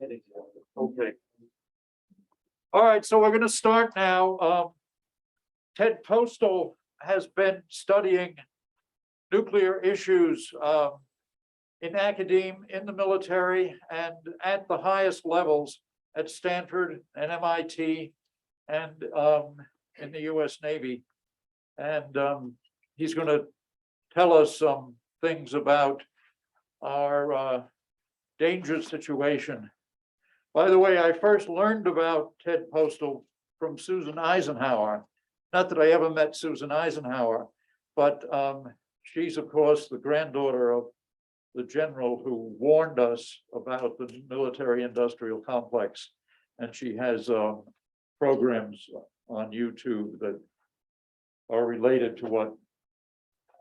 Okay. All right, so we're going to start now. Ted Postol has been studying nuclear issues in academia, in the military, and at the highest levels at Stanford and MIT and in the US Navy. And he's going to tell us some things about our dangerous situation. By the way, I first learned about Ted Postol from Susan Eisenhower. Not that I ever met Susan Eisenhower, but she's, of course, the granddaughter of the general who warned us about the military-industrial complex. And she has programs on YouTube that are related to what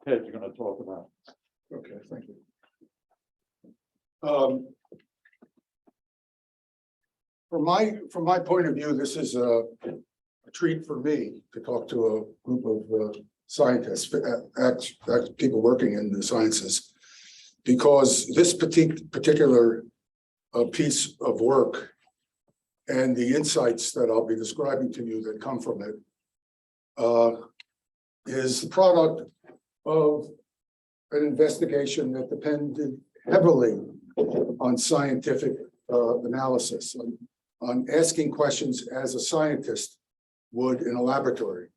Ted's going to talk about. Okay, thank you. From my point of view, this is a treat for me to talk to a group of scientists, people working in the sciences, because this particular piece of work and the insights that I'll be describing to you that come from it is the product of an investigation that depended heavily on scientific analysis, on asking questions as a scientist would in a laboratory.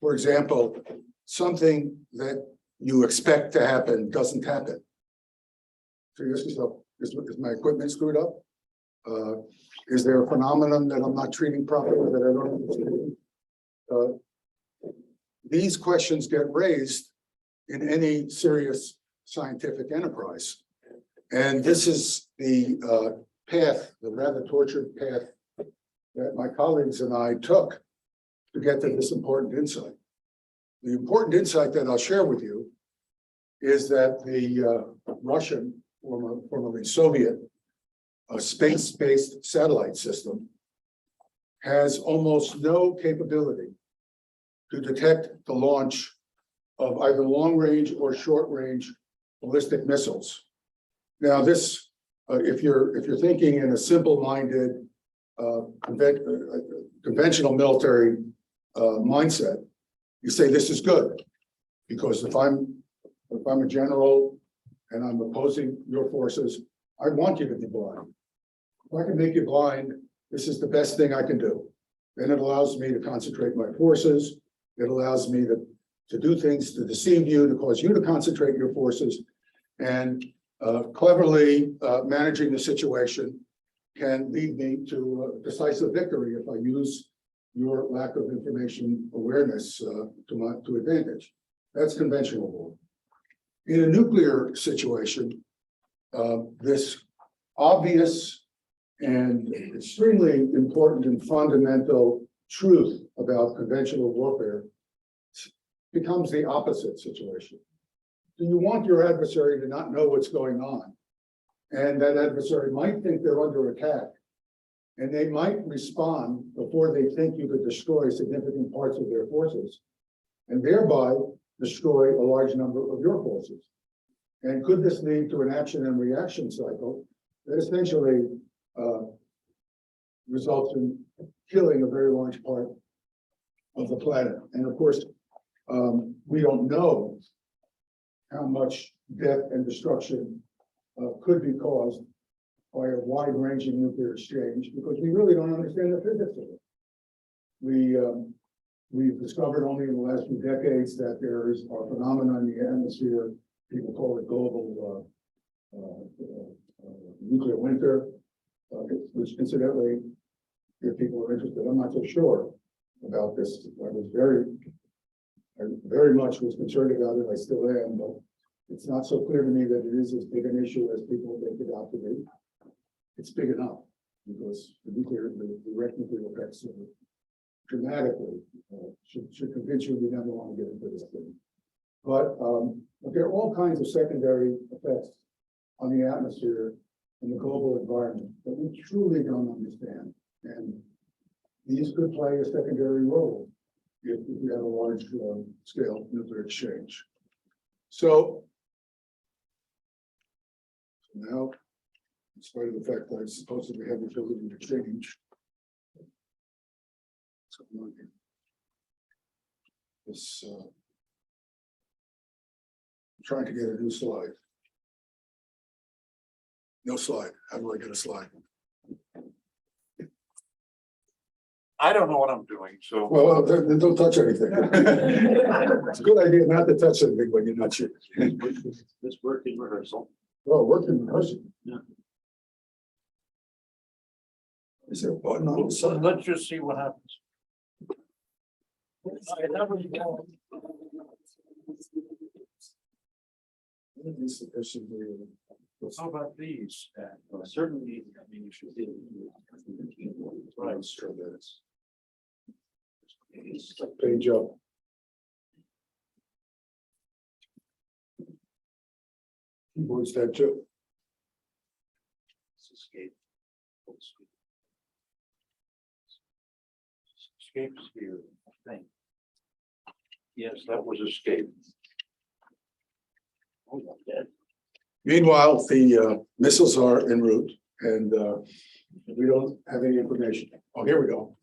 For example, something that you expect to happen doesn't happen. So you ask yourself, is my equipment screwed up? Is there a phenomenon that I'm not treating properly that I don't understand? These questions get raised in any serious scientific enterprise. And this is the path, the rather tortured path that my colleagues and I took to get to this important insight. The important insight that I'll share with you is that the Russian, formerly Soviet, space-based satellite system has almost no capability to detect the launch of either long-range or short-range ballistic missiles. Now, this, if you're thinking in a simple-minded, conventional military mindset, you say this is good, because if I'm a general and I'm opposing your forces, I want you to be blind. If I can make you blind, this is the best thing I can do. Then it allows me to concentrate my forces. It allows me to do things to deceive you, to cause you to concentrate your forces, and cleverly managing the situation can lead me to a decisive victory if I use your lack of information awareness to advantage. That's conventional war. In a nuclear situation, this obvious and extremely important and fundamental truth about conventional warfare becomes the opposite situation. Do you want your adversary to not know what's going on? And that adversary might think they're under attack, and they might respond before they think you could destroy significant parts of their forces, and thereby destroy a large number of your forces. And could this lead to an action and reaction cycle that essentially results in killing a very large part of the planet? And of course, we don't know how much death and destruction could be caused by a wide-ranging nuclear exchange, because we really don't understand the physics of it. We've discovered only in the last few decades that there is a phenomenon in the atmosphere. People call it global nuclear winter, which incidentally, if people are interested, I'm not so sure about this. I very much was concerned about it. I still am, but it's not so clear to me that it is as big an issue as people make it out to be. It's big enough because the direct nuclear effects dramatically should convince you never want to get into this thing. But there are all kinds of secondary effects on the atmosphere and the global environment that we truly don't understand. And these could play a secondary role if we have a large scale nuclear exchange. So now In spite of the fact that I supposedly have the ability to change. This, I'm trying to get a new slide. No slide. How do I get a slide? I don't know what I'm doing, so. Well, then don't touch anything. It's a good idea not to touch anything when you're not sure. This work in rehearsal. Well, working person. Yeah. Is there a button on the So side? let's just see what happens. How about these? Certainly, I mean, you should be. Right, sure that is. Page up. Keyboard's that too. Escape. Escapes here, I think. Yes, that was escape. Oh, not dead. Meanwhile, the missiles are en route and we don't have any information. Oh, here we go.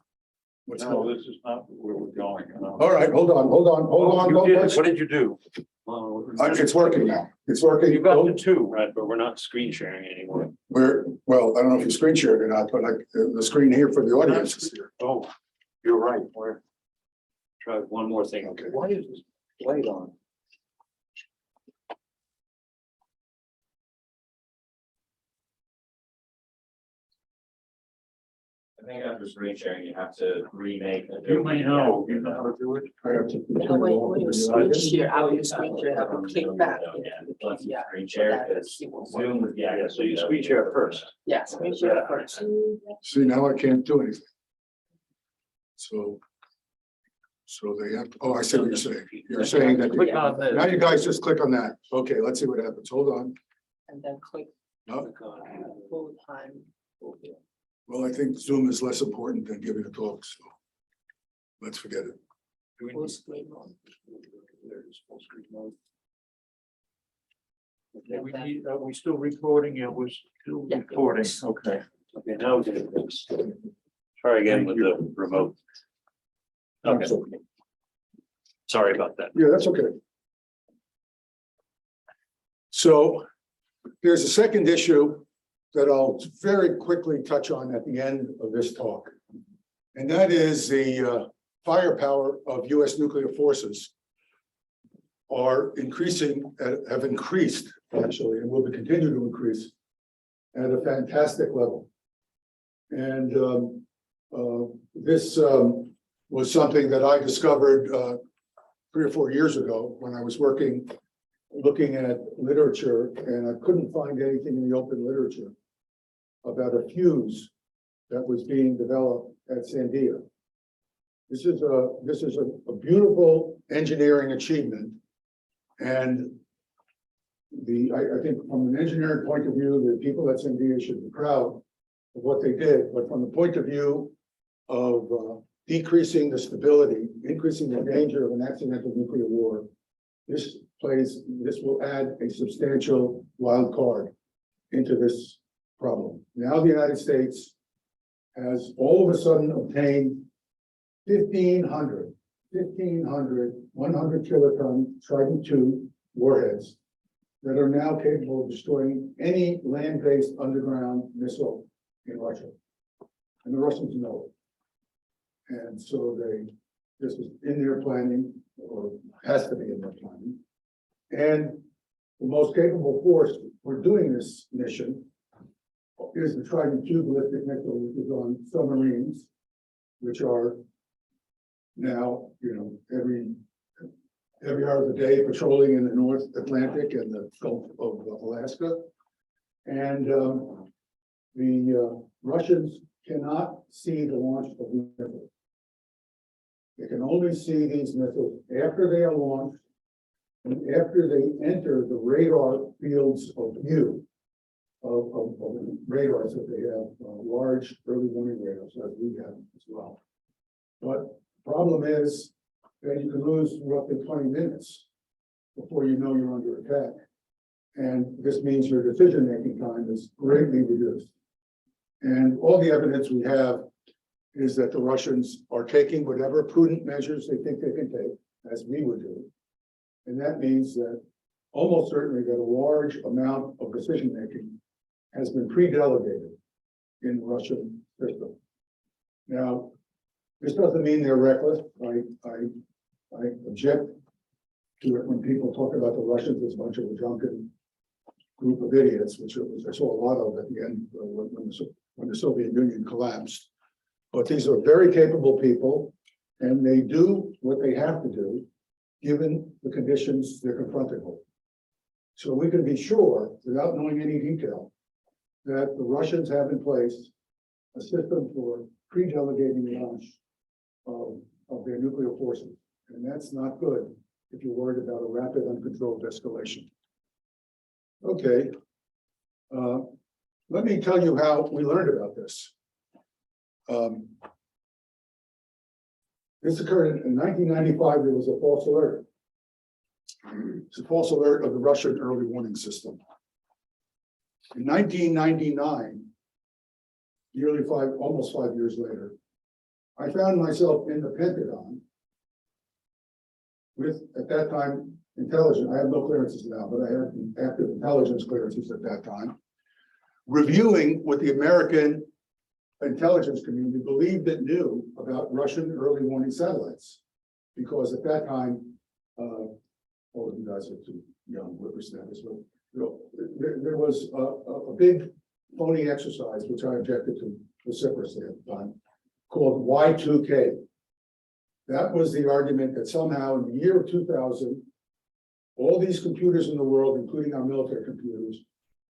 What's No, going? this is not where we're going. All right, hold on. You did it. Don't What did you do? Well, It's working now. It's working. You got the two, right? right, but we're not screen sharing anymore. Well, I don't know if you screen shared or not, but the screen here for the audience is here. Oh, you're right. Where? Try one more thing. Okay. Why is this light on? I think after screen sharing, you have to remake. You may know, you know how to do it. I have to turn it No, when off. you screen share, after you screen share, have to click back. Yeah, screen share, because Zoom is, Yeah, so you screen share first. Yeah, screen share first. See, now I can't do anything. So they have, oh, I see what you're saying. You're saying that, Click on this. now you guys just click on that. Okay, let's see what happens. Hold on. And then click No, full time. well, I think Zoom is less important than giving a talk, so let's forget it. Do we Full need- screen mode. There's full screen mode. Okay, are we still recording? Yeah, we're still Yeah. recording. Okay. Okay, now we can fix. Try again with the remote. Okay, So, sorry about that. yeah, that's okay. So there's a second issue that I'll very quickly touch on at the end of this talk. And that is the firepower of US nuclear forces are increasing, have increased actually, and will continue to increase at a fantastic level. And this was something that I discovered 3 or 4 years ago when I was looking at literature, and I couldn't find anything in the open literature about a fuse that was being developed at Sandia. This is a beautiful engineering achievement. And I think from an engineering point of view, the people at Sandia should be proud of what they did, but from the point of view of decreasing the stability, increasing the danger of an accidental nuclear war, this will add a substantial wild card into this problem. Now the United States has all of a sudden obtained 1,500 100 kiloton Trident II warheads that are now capable of destroying any land-based underground missile in Russia. And the Russians know it. And so this is in their planning, or has to be in their planning. And the most capable force for doing this mission is the Trident II ballistic missile, which is on submarines, which are now, every hour of the day patrolling in the North Atlantic and the Gulf of Alaska. And the Russians cannot see the launch of the missile. They can only see these missiles after they are launched and after they enter the radar fields of view of radars that they have, large early warning radars as we have as well. But problem is that you can lose roughly 20 minutes before you know you're under attack. And this means your decision-making time is greatly reduced. And all the evidence we have is that the Russians are taking whatever prudent measures they think they can take, as we would do. And that means that almost certainly that a large amount of decision-making has been pre-delegated in the Russian system. Now, this doesn't mean they're reckless. I object to it when people talk about the Russians as a bunch of a drunken group of idiots, which I saw a lot of at the end when the Soviet Union collapsed. But these are very capable people, and they do what they have to do, given the conditions they're confronted with. So we can be sure, without knowing any detail, that the Russians have in place a system for pre-delegating the launch of their nuclear forces. And that's not good if you're worried about a rapid, uncontrolled escalation. Okay. Let me tell you how we learned about this. This occurred in 1995. There was a false alert. It's a false alert of the Russian early warning system. In 1999, almost 5 years later, I found myself in the Pentagon with, at that time, intelligence. I have no clearances now, but I had active intelligence clearances at that time, reviewing what the American intelligence community believed it knew about Russian early warning satellites. Because at that time, all of you guys are too young whippersnappers, but there was a big phony exercise, which I objected to vociferously at the time, called Y2K. That was the argument that somehow in the year of 2000, all these computers in the world, including our military computers,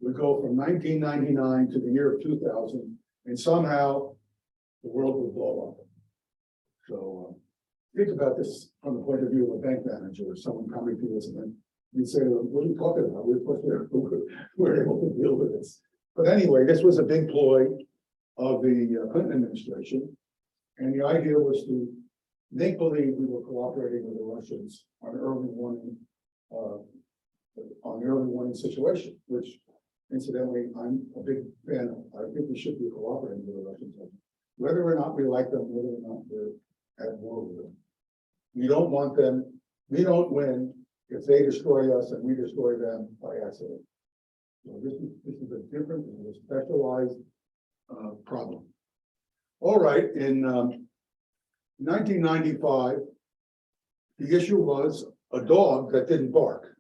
would go from 1999 to the year of 2000, and somehow the world would blow up. So think about this from the point of view of a bank manager or someone coming to us, and then you'd say to them, what are you talking about? We're able to deal with this. But anyway, this was a big ploy of the Clinton administration. And the idea was to make believe we were cooperating with the Russians on early warning, situation, which incidentally, I'm a big fan of. I think we should be cooperating with the Russians. Whether or not we like them, whether or not we're at war with them. We don't want them, we don't win if they destroy us and we destroy them by accident. So this is a different, a specialized problem. All right, in 1995, the issue was a dog that didn't bark.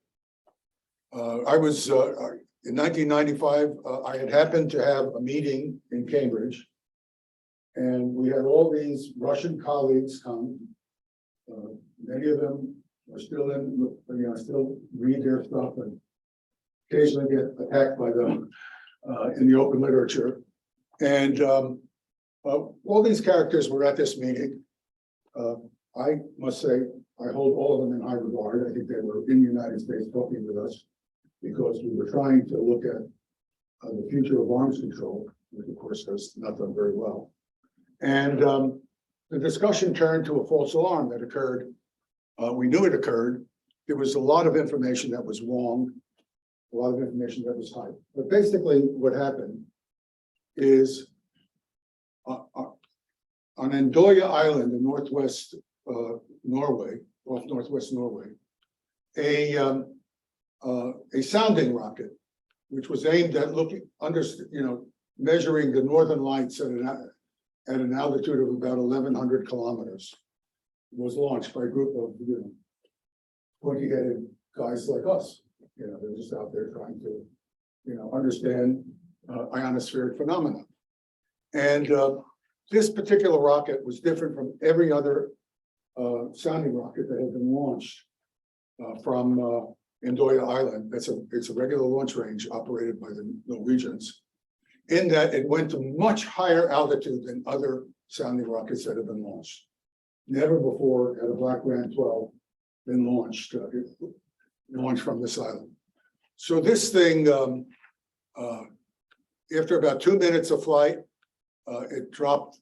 In 1995, I had happened to have a meeting in Cambridge, and we had all these Russian colleagues come. Many of them are still still read their stuff and occasionally get attacked by them in the open literature. And all these characters were at this meeting. I must say, I hold all of them in high regard. I think they were in the United States talking with us because we were trying to look at the future of arms control, which of course has not done very well. And the discussion turned to a false alarm that occurred. We knew it occurred. There was a lot of information that was wrong, a lot of information that was hyped. But basically what happened is on Andoya Island in northwest Norway, off northwest Norway, a sounding rocket, which was aimed at measuring the northern lights at an altitude of about 1,100 kilometers, was launched by a group of pointy-headed guys like us. They're just out there trying to understand ionospheric phenomena. And this particular rocket was different from every other sounding rocket that had been launched from Andoya Island. It's a regular launch range operated by the Norwegians, in that it went to much higher altitude than other sounding rockets that have been launched. Never before had a Black Ram 12 been launched from this island. So this thing, after about 2 minutes of flight, it dropped.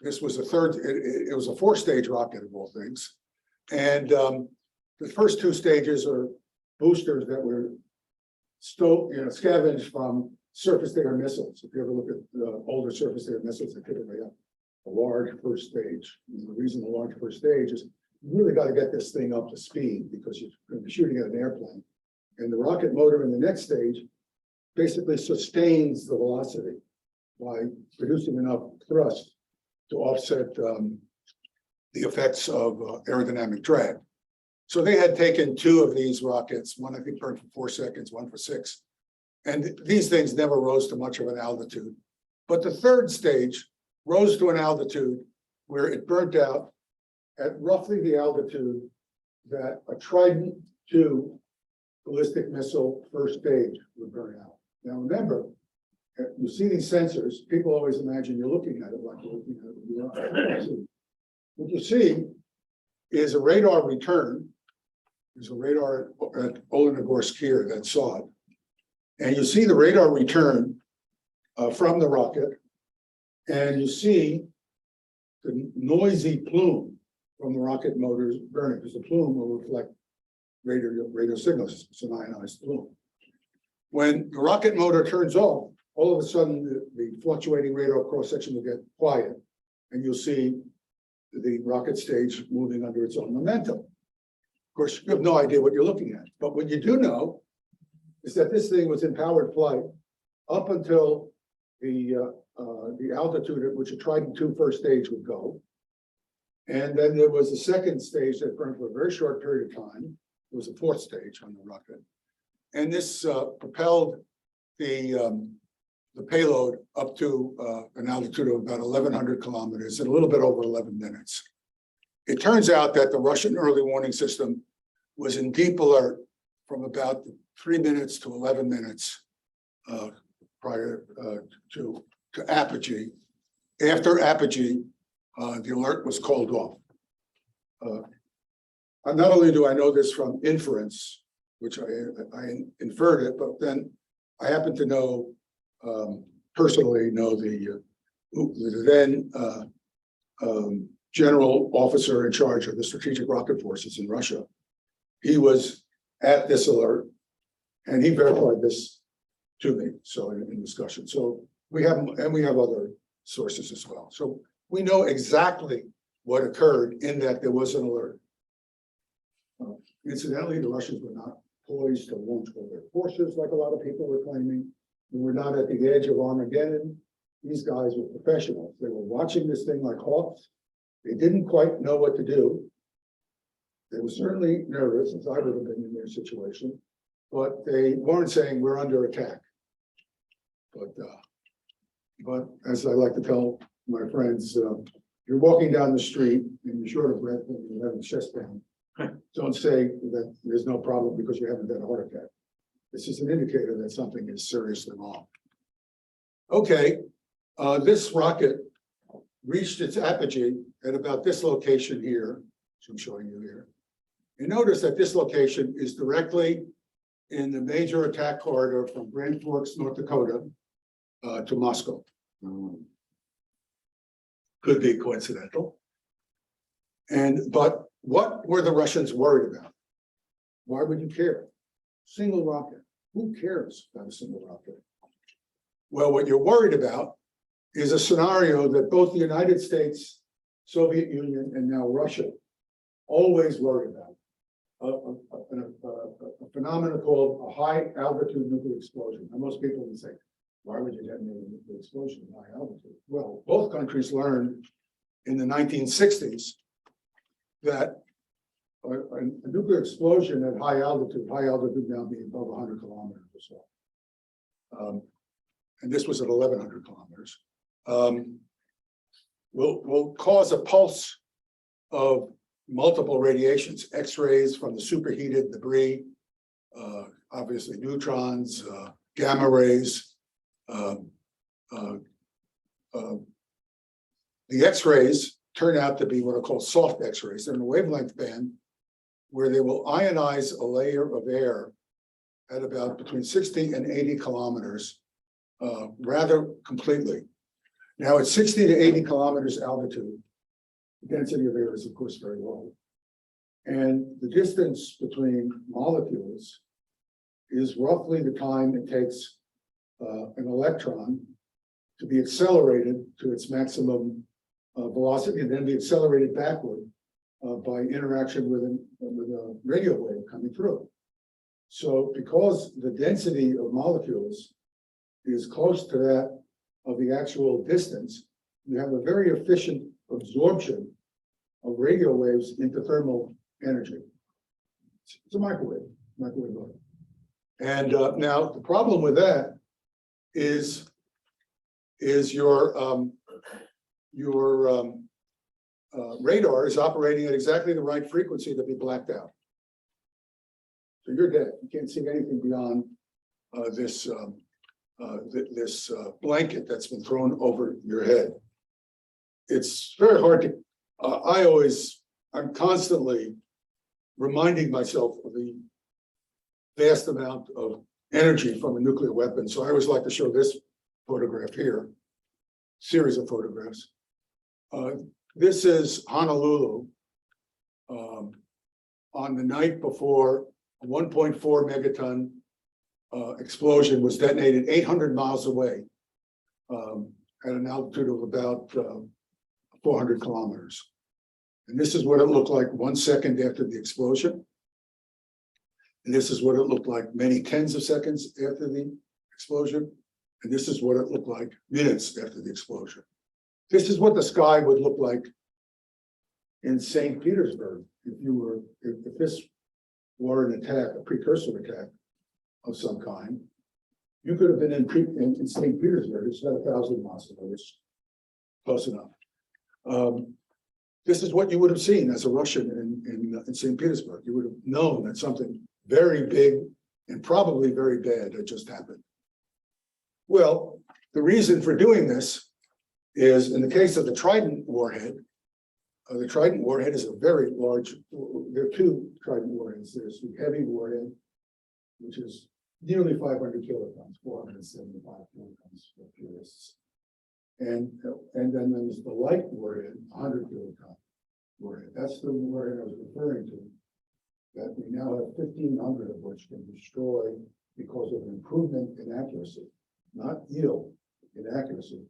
This was it was a 4-stage rocket of all things. And the first 2 stages are boosters that were scavenge from surface-to-air missiles. If you ever look at the older surface-to-air missiles, they typically have a large first stage. And the reason the large first stage is you really got to get this thing up to speed because you're going to be shooting at an airplane. And the rocket motor in the next stage basically sustains the velocity by producing enough thrust to offset the effects of aerodynamic drag. So they had taken 2 of these rockets, one I think burned for 4 seconds, one for 6. And these things never rose to much of an altitude. But the third stage rose to an altitude where it burnt out at roughly the altitude that a Trident II ballistic missile first stage would burn out. Now remember, you see these sensors, people always imagine you're looking at it like you're looking at it with your eyes. What you see is a radar return. There's a radar at Olenogorsk here that saw it. And you see the radar return from the rocket. And you see the noisy plume from the rocket motors burning, because the plume will reflect radio signals. It's an ionized plume. When the rocket motor turns off, all of a sudden the fluctuating radar cross section will get quiet, and you'll see the rocket stage moving under its own momentum. Of course, you have no idea what you're looking at, but what you do know is that this thing was in powered flight up until the altitude at which a Trident II first stage would go. And then there was a second stage that burned for a very short period of time. It was a 4th stage on the rocket. And this propelled the payload up to an altitude of about 1,100 kilometers in a little bit over 11 minutes. It turns out that the Russian early warning system was in deep alert from about 3 minutes to 11 minutes prior to apogee. After apogee, the alert was called off. Not only do I know this from inference, which I inferred it, but then I happen to know personally know the then general officer in charge of the strategic rocket forces in Russia. He was at this alert, and he verified this to me. So in discussion, so we have other sources as well. So we know exactly what occurred in that there was an alert. Incidentally, the Russians were not poised to launch all their forces like a lot of people were claiming. We were not at the edge of Armageddon. These guys were professionals. They were watching this thing like hawks. They didn't quite know what to do. They were certainly nervous, as I would have been in their situation, but they weren't saying we're under attack. But as I like to tell my friends, you're walking down the street and you're short of breath and you have a chest pain. Don't say that there's no problem because you haven't had a heart attack. This is an indicator that something is seriously wrong. Okay, this rocket reached its apogee at about this location here, which I'm showing you here. You notice that this location is directly in the major attack corridor from Grand Forks, North Dakota, to Moscow. Could be coincidental. But what were the Russians worried about? Why would you care? Single rocket. Who cares about a single rocket? Well, what you're worried about is a scenario that both the United States, Soviet Union, and now Russia always worry about. A phenomenon called a high altitude nuclear explosion. And most people would say, why would you detonate a nuclear explosion at high altitude? Well, both countries learned in the 1960s that a nuclear explosion at high altitude now being above 100 kilometers or so, and this was at 1,100 kilometers, will cause a pulse of multiple radiations, X-rays from the superheated debris, obviously neutrons, gamma rays. The X-rays turn out to be what are called soft X-rays. They're in a wavelength band where they will ionize a layer of air at about between 60 and 80 kilometers rather completely. Now at 60 to 80 kilometers altitude, the density of air is of course very low. And the distance between molecules is roughly the time it takes an electron to be accelerated to its maximum velocity and then be accelerated backward by interaction with a radio wave coming through. So because the density of molecules is close to that of the actual distance, you have a very efficient absorption of radio waves into thermal energy. It's a microwave wave. And now the problem with that is your radar is operating at exactly the right frequency to be blacked out. So you're dead. You can't see anything beyond this blanket that's been thrown over your head. It's very hard to. I'm constantly reminding myself of the vast amount of energy from a nuclear weapon. So I always like to show this photograph here, series of photographs. This is Honolulu on the night before a 1.4 megaton explosion was detonated 800 miles away at an altitude of about 400 kilometers. And this is what it looked like 1 second after the explosion. And this is what it looked like many tens of seconds after the explosion. And this is what it looked like minutes after the explosion. This is what the sky would look like in St. Petersburg if this were an attack, a precursor attack of some kind. You could have been in St. Petersburg. It's about 1,000 miles away. It's close enough. This is what you would have seen as a Russian in St. Petersburg. You would have known that something very big and probably very bad had just happened. Well, the reason for doing this is in the case of the Trident warhead. The Trident warhead is a very large. There are two Trident warheads. There's the heavy warhead, which is nearly 500 kilotons, 475 kilotons for purists. And then there's the light warhead, 100 kiloton warhead. That's the warhead I was referring to. That we now have 1,500 of which can destroy because of improvement in accuracy, not yield, in accuracy.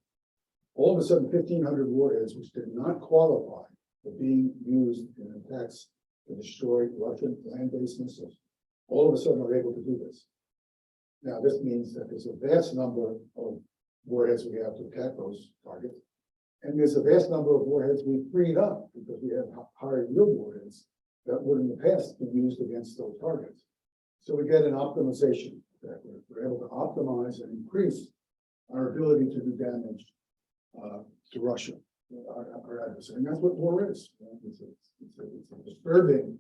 All of a sudden, 1,500 warheads which did not qualify for being used in attacks to destroy Russian land-based missiles, all of a sudden are able to do this. Now, this means that there's a vast number of warheads we have to attack those targets. And there's a vast number of warheads we freed up because we have higher yield warheads that would in the past be used against those targets. So we get an optimization that we're able to optimize and increase our ability to do damage to Russia, our adversary. And that's what war is. It's a disturbing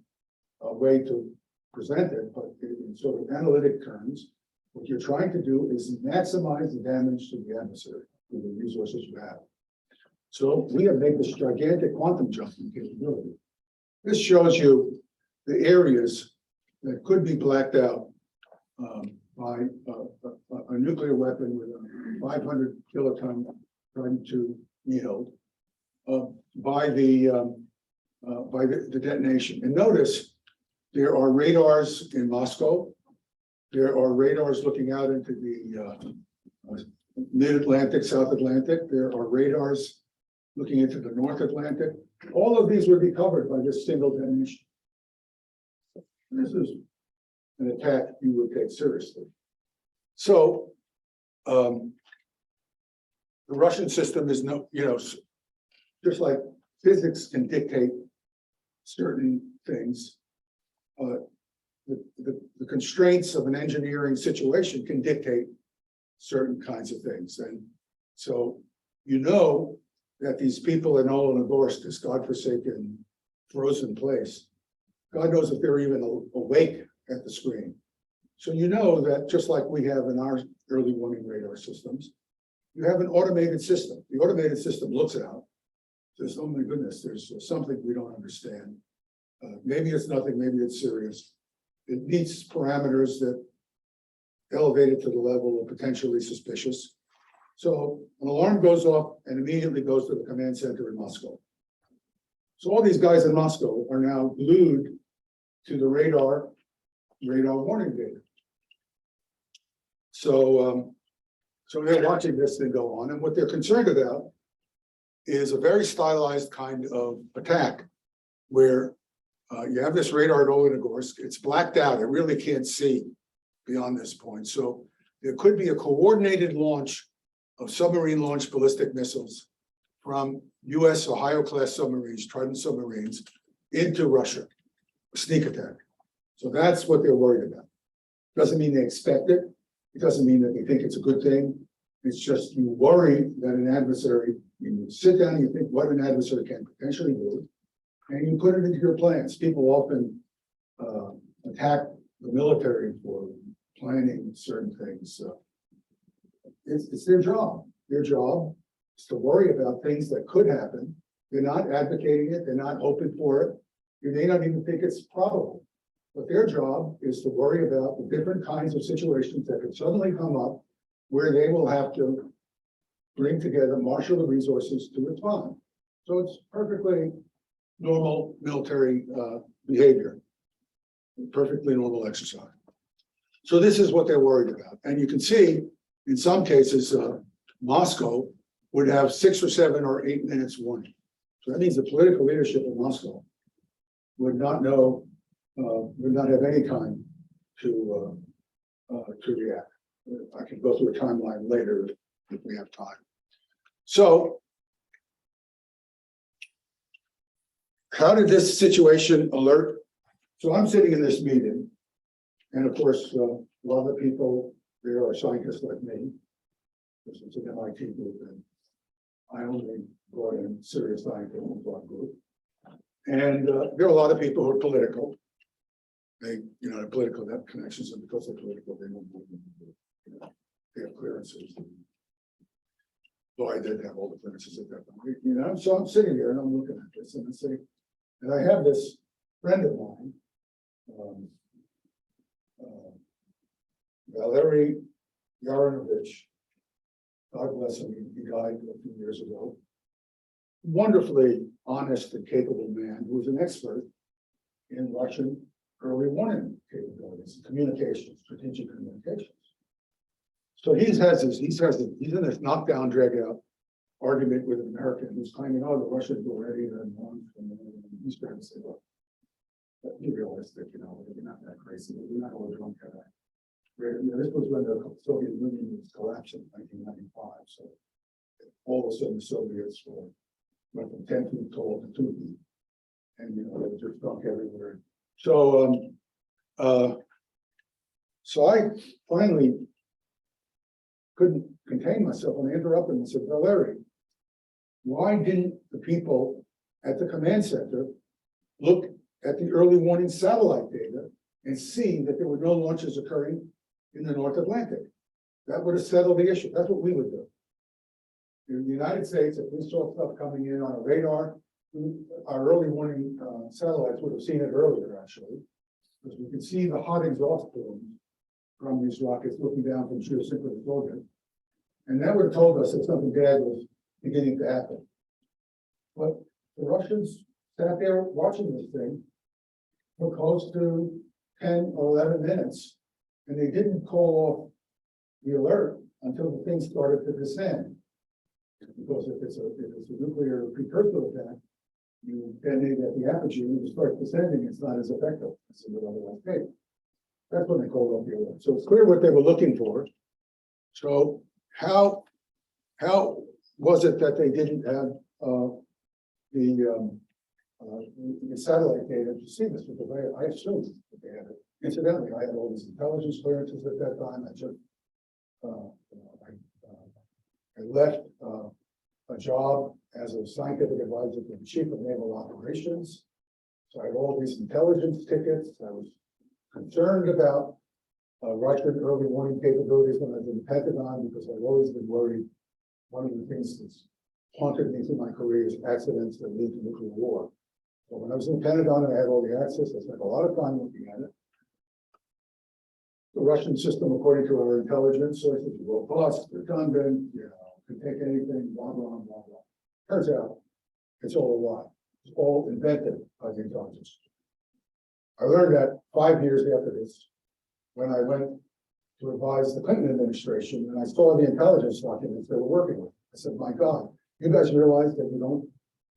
way to present it, but in sort of analytic terms, what you're trying to do is maximize the damage to the adversary with the resources you have. So we have made this gigantic quantum jump in capability. This shows you the areas that could be blacked out by a nuclear weapon with a 500 kiloton trying to yield by the detonation. And notice there are radars in Moscow. There are radars looking out into the mid-Atlantic, South Atlantic. There are radars looking into the North Atlantic. All of these would be covered by this single detonation. This is an attack you would take seriously. So the Russian system is just like physics can dictate certain things, the constraints of an engineering situation can dictate certain kinds of things. And so that these people in Olenogorsk, this godforsaken frozen place, God knows if they're even awake at the screen. So that just like we have in our early warning radar systems, you have an automated system. The automated system looks out, says, oh my goodness, there's something we don't understand. Maybe it's nothing, maybe it's serious. It meets parameters that elevate it to the level of potentially suspicious. So an alarm goes off and immediately goes to the command center in Moscow. So all these guys in Moscow are now glued to the radar warning data. So they're watching this thing go on, and what they're concerned about is a very stylized kind of attack where you have this radar at Olenogorsk, it's blacked out, it really can't see beyond this point. So there could be a coordinated launch of submarine-launched ballistic missiles from US Ohio-class submarines, Trident submarines, into Russia, a sneak attack. So that's what they're worried about. Doesn't mean they expect it. It doesn't mean that they think it's a good thing. It's just you worry that an adversary, you sit down and you think what an adversary can potentially do, and you put it into your plans. People often attack the military for planning certain things. It's their job. Their job is to worry about things that could happen. They're not advocating it. They're not hoping for it. You may not even think it's probable. But their job is to worry about the different kinds of situations that could suddenly come up where they will have to bring together, marshal the resources to respond. So it's perfectly normal military behavior, perfectly normal exercise. So this is what they're worried about. And you can see in some cases, Moscow would have 6 or 7 or 8 minutes warning. So that means the political leadership of Moscow would not know, would not have any time to react. I can go through a timeline later if we have time. So how did this situation alert? So I'm sitting in this meeting, and of course, a lot of the people there are scientists like me. This is an MIT group, and I only brought in serious scientists in one group. And there are a lot of people who are political. They, have political connections, and because they're political, they don't move. They have clearances. So I did have all the clearances at that point. So I'm sitting here and I'm looking at this and I say, and I have this friend of mine, Valery Yaronovich. God bless him, he died a few years ago. Wonderfully honest and capable man who was an expert in Russian early warning capabilities, communications, strategic communications. So he's in this knockdown, drag out argument with an American who's claiming, oh, the Russians were ready and he's trying to say, look, be realistic, we're not that crazy, we're not all drunk at that. This was when the Soviet Union was collapsing in 1995. So all of a sudden the Soviets went from 10 feet tall to 2 feet. And they were just drunk everywhere. So so I finally couldn't contain myself and I interrupted and said, Valery, why didn't the people at the command center look at the early warning satellite data and see that there were no launches occurring in the North Atlantic? That would have settled the issue. That's what we would do. In the United States, if we saw stuff coming in on a radar, our early warning satellites would have seen it earlier, actually, because we could see the hot exhaust plumes from these rockets looking down from geosynchronous orbit. And that would have told us that something bad was beginning to happen. But the Russians sat there watching this thing for close to 10 or 11 minutes, and they didn't call off the alert until the thing started to descend. Because if it's a nuclear precursor attack, you detonate at the apogee and it starts descending, it's not as effective as it would otherwise be. That's when they called off the alert. So it's clear what they were looking for. So how was it that they didn't have the satellite data to see this? Because I assumed that they had it. Incidentally, I had all these intelligence clearances at that time. I left a job as a scientific advisor to the chief of naval operations. So I had all these intelligence tickets. I was concerned about Russian early warning capabilities when I was in the Pentagon because I've always been worried. One of the things that's haunted me through my career is accidents that lead to nuclear war. So when I was in the Pentagon and I had all the access, I spent a lot of time looking at it. The Russian system, according to our intelligence sources, is robust, redundant, can take anything, blah, blah, blah, blah. Turns out it's all a lie. It's all invented by the intelligence. I learned that 5 years after this, when I went to advise the Clinton administration, and I saw the intelligence documents they were working with. I said, my God, you guys realize that you don't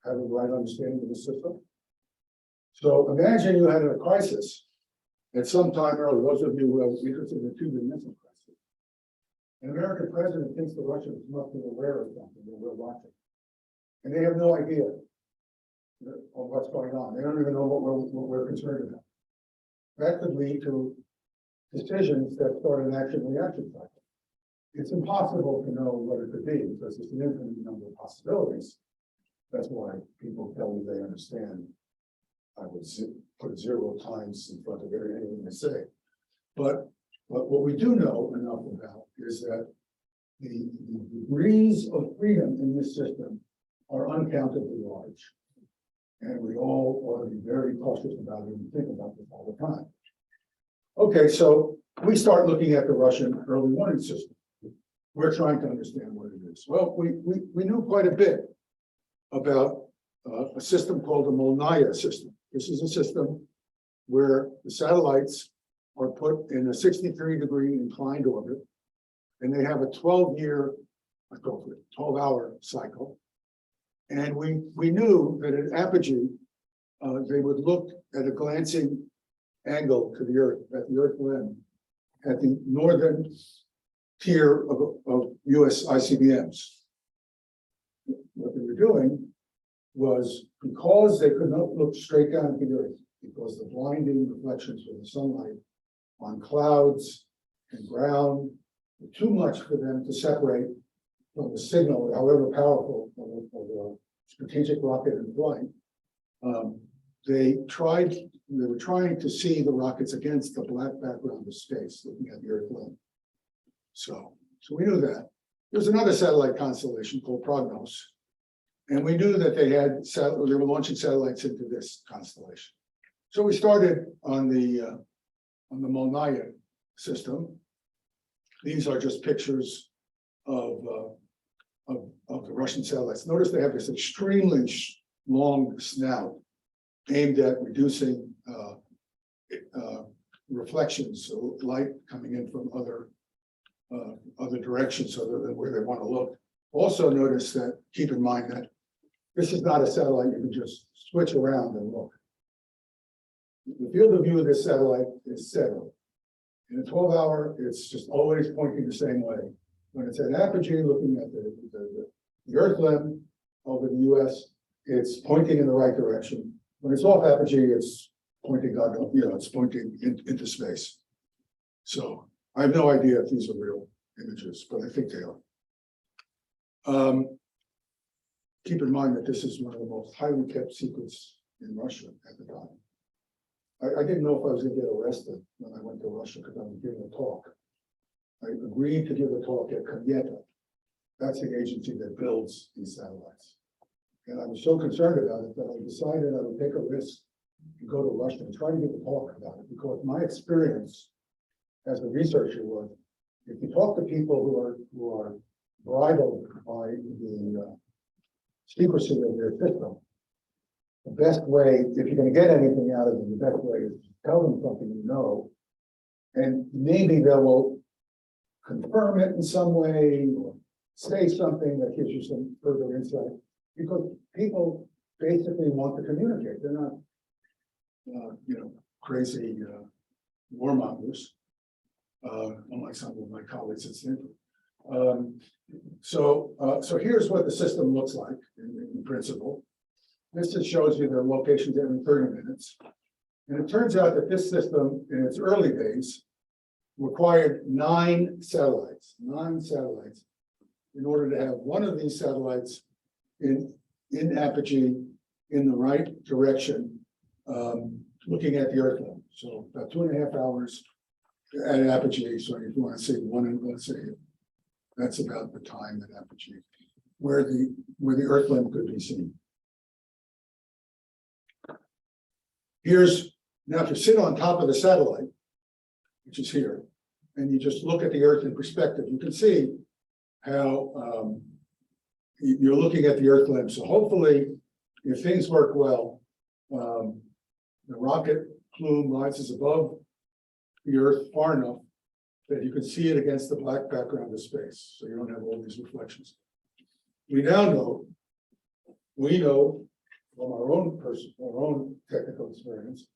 have a right understanding of the system? So imagine you had a crisis at some time earlier, those of you who are interested in the Cuban Missile Crisis. An American president thinks the Russians must be aware of something that we're watching. And they have no idea of what's going on. They don't even know what we're concerned about. That could lead to decisions that start an action-reaction cycle. It's impossible to know what it could be because there's an infinite number of possibilities. That's why people tell me they understand. I would put 0 times in front of everything they say. But what we do know enough about is that the degrees of freedom in this system are uncountably large. And we all ought to be very cautious about it and think about this all the time. Okay, so we start looking at the Russian early warning system. We're trying to understand what it is. Well, we knew quite a bit about a system called the Molniya system. This is a system where the satellites are put in a 63-degree inclined orbit, and they have a 12-year, 12-hour cycle. And we knew that at apogee, they would look at a glancing angle to the Earth, at the Earth limb, at the northern tier of US ICBMs. What they were doing was, because they could not look straight down at the Earth, because the blinding reflections from the sunlight on clouds and ground were too much for them to separate from the signal, however powerful, of a strategic rocket in flight. They were trying to see the rockets against the black background of space, looking at the Earth limb. So we knew that. There's another satellite constellation called Prognos, and we knew that they were launching satellites into this constellation. So we started on the Molniya system. These are just pictures of the Russian satellites. Notice they have this extremely long snout aimed at reducing reflections, so light coming in from other directions other than where they want to look. Also notice that, keep in mind that this is not a satellite you can just switch around and look. The field of view of this satellite is settled. In a 12-hour, it's just always pointing the same way. When it's at apogee, looking at the Earth limb over the US, it's pointing in the right direction. When it's off apogee, it's pointing, it's pointing into space. So I have no idea if these are real images, but I think they are. Keep in mind that this is one of the most highly kept secrets in Russia at the time. I didn't know if I was going to get arrested when I went to Russia because I was giving a talk. I agreed to give a talk at Cometa. That's the agency that builds these satellites. And I was so concerned about it that I decided I would take a risk and go to Russia and try to give a talk about it, because my experience as a researcher was, if you talk to people who are bridled by the secrecy of their system, the best way, if you're going to get anything out of them, the best way is to tell them something you know, and maybe they will confirm it in some way or say something that gives you some further insight, because people basically want to communicate. They're not, crazy warmongers, unlike some of my colleagues at Stanford. So here's what the system looks like in principle. This just shows you their locations every 30 minutes. And it turns out that this system, in its early days, required 9 satellites in order to have one of these satellites in apogee in the right direction, looking at the Earth limb. So about 2.5 hours at apogee. So if you want to say let's say that's about the time at apogee where the Earth limb could be seen. Now if you sit on top of the satellite, which is here, and you just look at the Earth in perspective, you can see how you're looking at the Earth limb. So hopefully, if things work well, the rocket plume rises above the Earth far enough that you can see it against the black background of space, so you don't have all these reflections. We know from our own technical experience,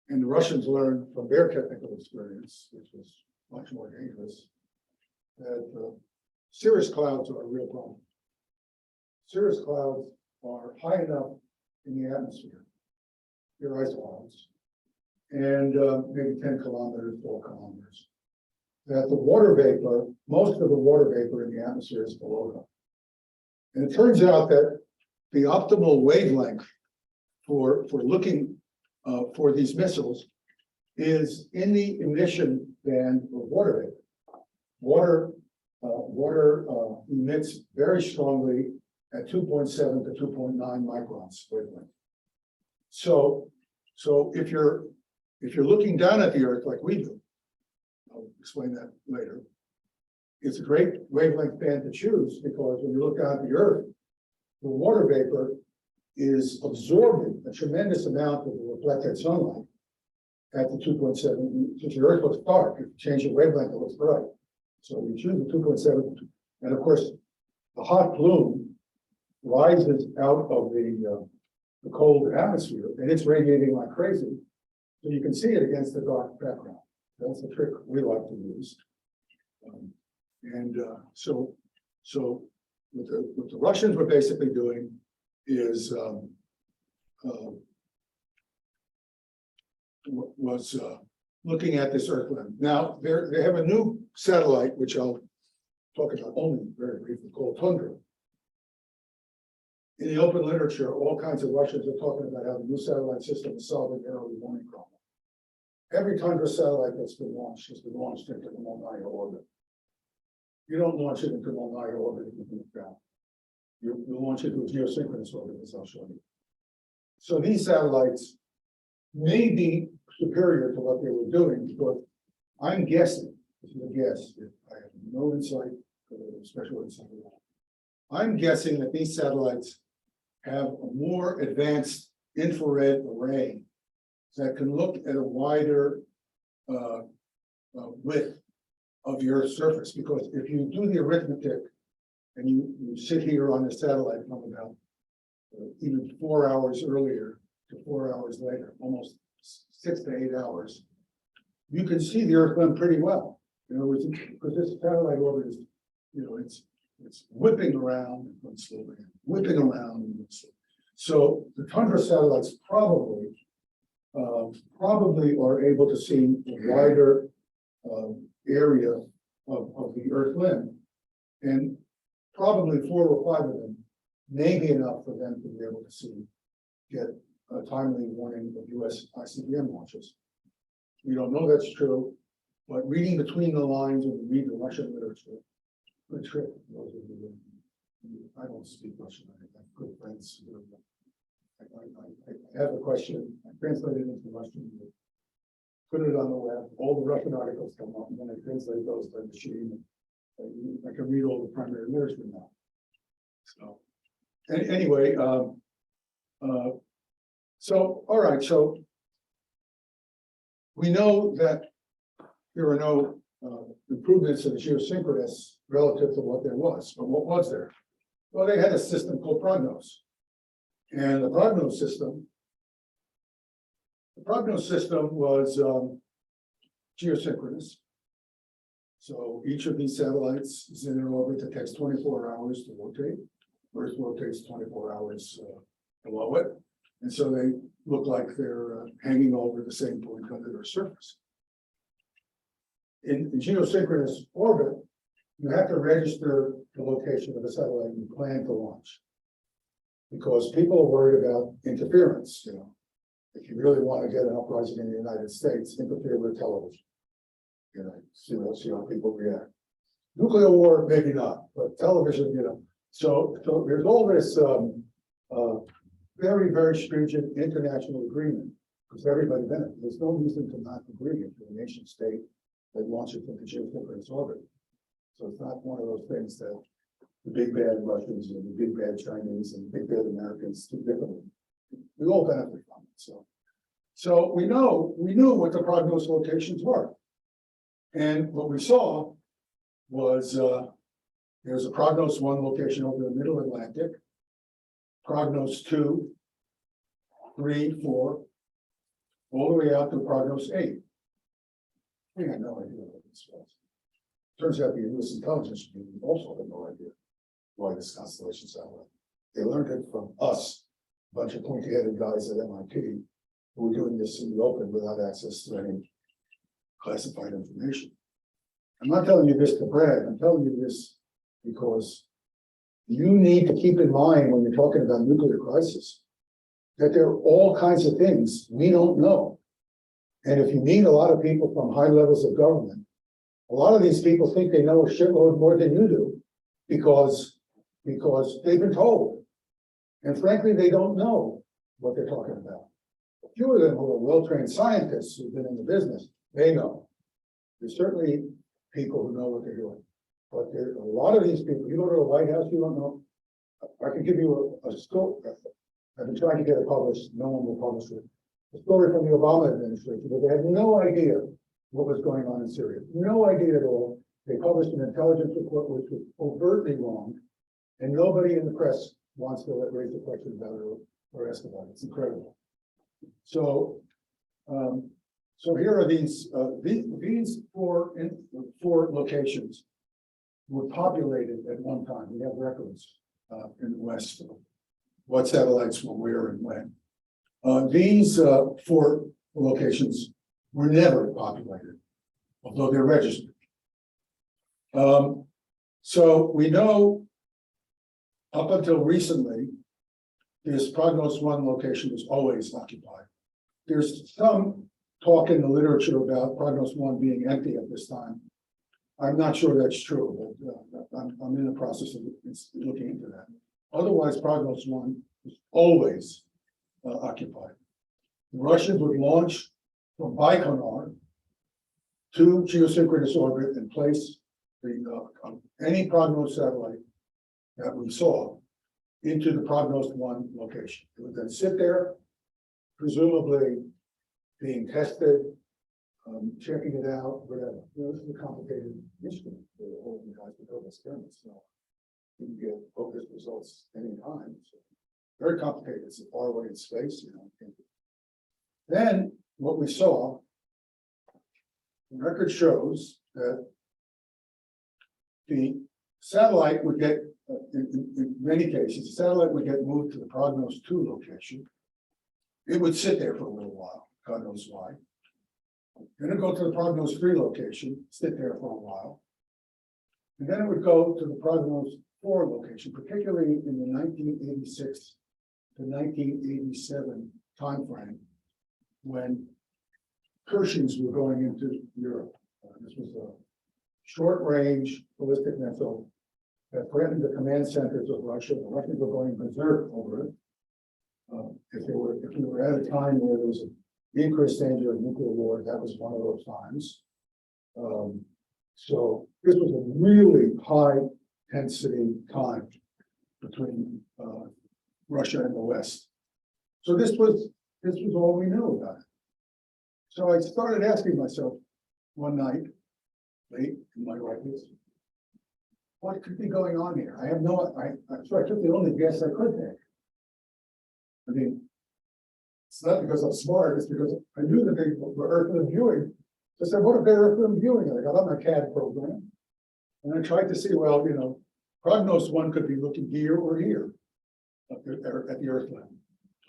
and the Russians learned from their technical experience, which was much more dangerous, that cirrus clouds are a real problem. Cirrus clouds are high enough in the atmosphere, they're ice clouds, and maybe 10 kilometers, 12 kilometers, that the water vapor, most of the water vapor in the atmosphere is below them. And it turns out that the optimal wavelength for looking for these missiles is in the emission band of water vapor. Water emits very strongly at 2.7 to 2.9 microns wavelength. So if you're looking down at the Earth like we do, I'll explain that later. It's a great wavelength band to choose because when you look down at the Earth, the water vapor is absorbing a tremendous amount of the reflected sunlight at the 2.7. Since the Earth looks dark, if you change the wavelength, it looks bright. So we choose the 2.7, and of course, the hot plume rises out of the cold atmosphere, and it's radiating like crazy. So you can see it against the dark background. That's the trick we like to use. So what the Russians were basically doing is looking at this Earth limb. Now they have a new satellite, which I'll talk about only very briefly, called Tundra. In the open literature, all kinds of Russians are talking about how the new satellite system is solving their early warning problem. Every Tundra satellite that's been launched has been launched into the Molniya orbit. You don't launch it into Molniya orbit if you look down. You launch it into a geosynchronous orbit, as I'll show you. So these satellites may be superior to what they were doing, because I'm guessing, this is a guess, if I have no insight, special insight. I'm guessing that these satellites have a more advanced infrared array that can look at a wider width of the Earth's surface. Because if you do the arithmetic and you sit here on the satellite from about even 4 hours earlier to 4 hours later, almost 6 to 8 hours, you can see the Earth limb pretty well. You know, because this satellite orbit is, you know, it's whipping around and going slowly, whipping around and going slowly. So the Tundra satellites probably are able to see a wider area of the Earth limb, and probably 4 or 5 of them may be enough for them to be able to get a timely warning of US ICBM launches. We don't know that's true, but reading between the lines when you read the Russian literature, good trick. I don't speak Russian. I have good friends. I have a question. I translate it into Russian. Put it on the web. All the Russian articles come up, and then I translate those to the machine. I can read all the primary literature now. So, anyway, so all right. So we know that there are no improvements in the geosynchronous relative to what there was. But what was there? Well, they had a system called Prognos. And the Prognos system was geosynchronous. So each of these satellites is in an orbit that takes 24 hours to rotate. Earth rotates 24 hours below it. And so they look like they're hanging over the same point under their surface. In geosynchronous orbit, you have to register the location of the satellite you plan to launch. Because people are worried about interference, you know. If you really want to get an uprising in the United States, interfere with television. You know, see how people react. Nuclear war, maybe not, but television, you know. So there's all this very, very stringent international agreement, because everybody benefits. There's no reason to not agree if you're a nation state that launches into geosynchronous orbit. So it's not one of those things that the big bad Russians and the big bad Chinese and the big bad Americans do differently. We all benefit from it. So we knew what the Prognos locations were. And what we saw was, there's a Prognos 1 location over the middle Atlantic. Prognos 2, 3, 4, all the way out to Prognos 8. We had no idea what this was. Turns out the U.S. intelligence community also had no idea why this constellation satellite. They learned it from us, a bunch of pointy-headed guys at MIT, who were doing this in the open without access to any classified information. I'm not telling you this to brag, I'm telling you this because you need to keep in mind when you're talking about nuclear crisis, that there are all kinds of things we don't know. And if you meet a lot of people from high levels of government, a lot of these people think they know a shitload more than you do because they've been told. And frankly, they don't know what they're talking about. A few of them who are well-trained scientists who've been in the business, they know. There's certainly people who know what they're doing. But there are a lot of these people, you go to the White House, you don't know. I can give you a story. I've been trying to get it published, no one will publish it. A story from the Obama administration, but they had no idea what was going on in Syria. No idea at all. They published an intelligence report which was overtly wrong, and nobody in the press wants to raise a question about it or ask about it. It's incredible. So, so here are these four locations were populated at one time. We have records in the West of what satellites were where and when. These four locations were never populated, although they're registered. So we know up until recently, this Prognos 1 location was always occupied. There's some talk in the literature about Prognos 1 being empty at this time. I'm not sure that's true, but I'm in the process of looking into that. Otherwise, Prognos 1 was always occupied. The Russians would launch from Baikonur to geosynchronous orbit and place any Prognos satellite that we saw into the Prognos 1 location. It would then sit there, presumably being tested, checking it out, whatever. You know, this is a complicated instrument for all of you guys to build experiments. So you can get focused results anytime. So very complicated. It's far away in space, you know. Then what we saw, the record shows that the satellite would get, in many cases, the satellite would get moved to the Prognos 2 location. It would sit there for a little while, God knows why. Then it would go to the Prognos 3 location, sit there for a while. And then it would go to the Prognos 4 location, particularly in the 1986 to 1987 timeframe, when Pershings were going into Europe. This was a short-range ballistic missile that threatened the command centers of Russia. The Russians were going berserk over it. If we were at a time where there was an increased danger of nuclear war, that was one of those times. So this was a really high intensity time between Russia and the West. So this was all we knew about it. So I started asking myself one night, late in my life, what could be going on here? I have no, so I took the only guess I could take. I mean, it's not because I'm smart, it's because I knew that they were Earth limb viewing. I said, what if they're Earth limb viewing? And I got on my CAD program and I tried to see, well, you know, Prognos 1 could be looking here or here at the Earth limb.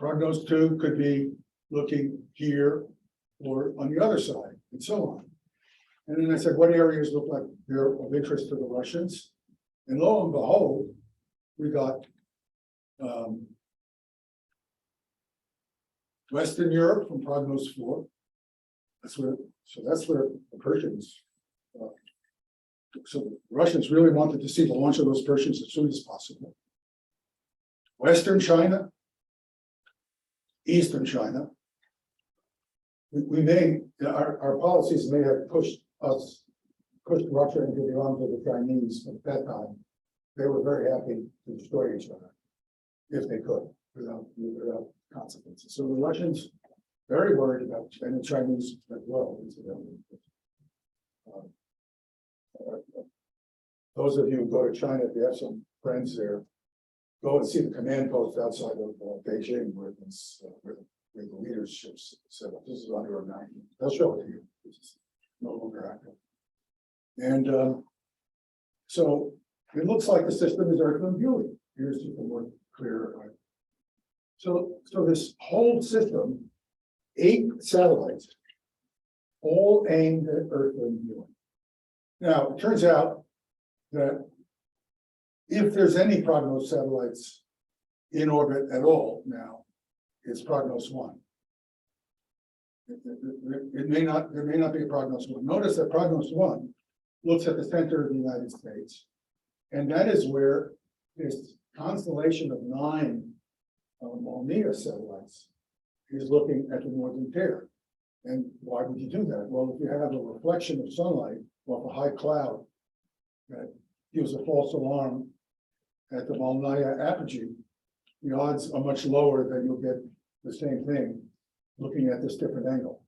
Prognos 2 could be looking here or on the other side, and so on. And then I said, what areas look like they're of interest to the Russians? And lo and behold, we got Western Europe from Prognos 4. That's where the Persians. So the Russians really wanted to see the launch of those Persians as soon as possible. Western China, Eastern China. We may, our policies may have pushed Russia into the arms of the Chinese, but at that time, they were very happy to destroy each other if they could, without consequences. So the Russians very worried about, and the Chinese as well, incidentally. Those of you who go to China, if you have some friends there, go and see the command post outside of Beijing where the leadership's set up. This is under a mountain. They'll show it to you. This is no longer active. And so it looks like the system is Earthland viewing. Here's just a more clear. So this whole system, 8 satellites, all aimed at Earthland viewing. Now, it turns out that if there's any Prognos satellites in orbit at all now, it's Prognos 1. There may not be a Prognos 1. Notice that Prognos 1 looks at the center of the United States. And that is where this constellation of 9 Molniya satellites is looking at the northern tier. And why would you do that? Well, if you have a reflection of sunlight off a high cloud that gives a false alarm at the Molniya apogee, the odds are much lower that you'll get the same thing looking at this different angle.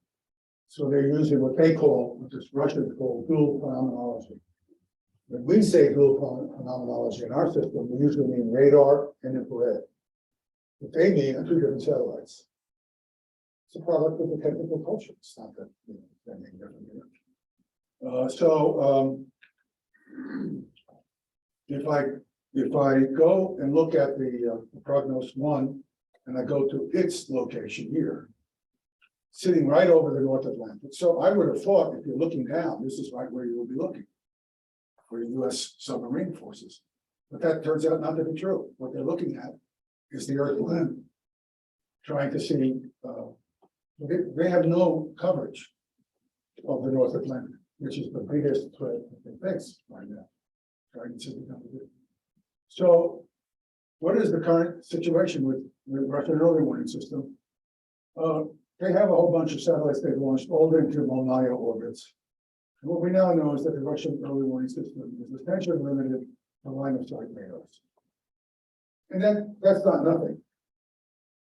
So they're using what they call, what the Russians call dual phenomenology. When we say dual phenomenology in our system, we usually mean radar and infrared. What they mean are 2 different satellites. It's a product of the technical culture. It's not that, anything different here. If I go and look at the Prognos 1 and I go to its location here, sitting right over the North Atlantic. So I would have thought if you're looking down, this is right where you would be looking for U.S. submarine forces. But that turns out not to be true. What they're looking at is the Earthland, trying to see, they have no coverage of the North Atlantic, which is the biggest threat that they face right now. Trying to see what they do. So what is the current situation with the Russian early warning system? They have a whole bunch of satellites they've launched all into Molniya orbits. And what we now know is that the Russian early warning system is essentially limited to line of sight radars. And then that's not nothing.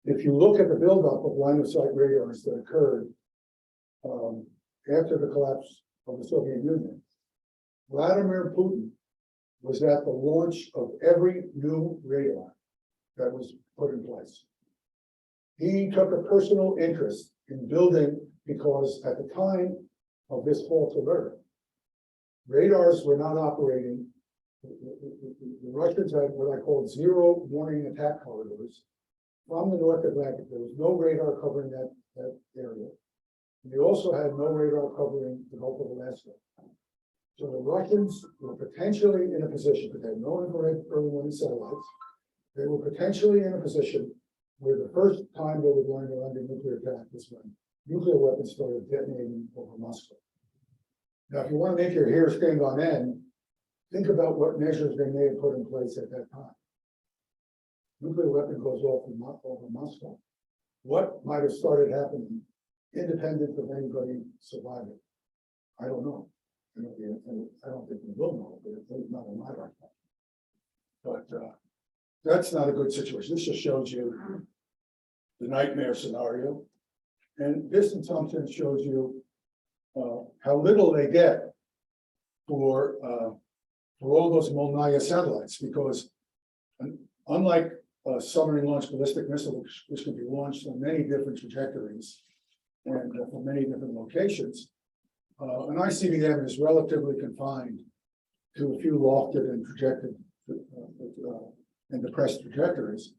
If you look at the buildup of line of sight radars that occurred after the collapse of the Soviet Union, Vladimir Putin was at the launch of every new radar that was put in place. He took a personal interest in building because at the time of this false alert, radars were not operating. The Russians had what I call 0 warning attack corridors from the North Atlantic. There was no radar covering that area. And they also had no radar covering the Gulf of Alaska. So the Russians were potentially in a position, but they had no infrared early warning satellites. They were potentially in a position where the first time they were going to land a nuclear attack was when nuclear weapons started detonating over Moscow. Now, if you want to make your hair stand on end, think about what measures they may have put in place at that time. Nuclear weapon goes off over Moscow. What might have started happening independent of anybody surviving? I don't know. I don't think we will know, but it's not in my lifetime. But that's not a good situation. This just shows you the nightmare scenario. And this in some sense shows you how little they get for all those Molniya satellites, because unlike a submarine launched ballistic missile, which can be launched on many different trajectories and from many different locations, an ICBM is relatively confined to a few lofted and projected and depressed trajectories.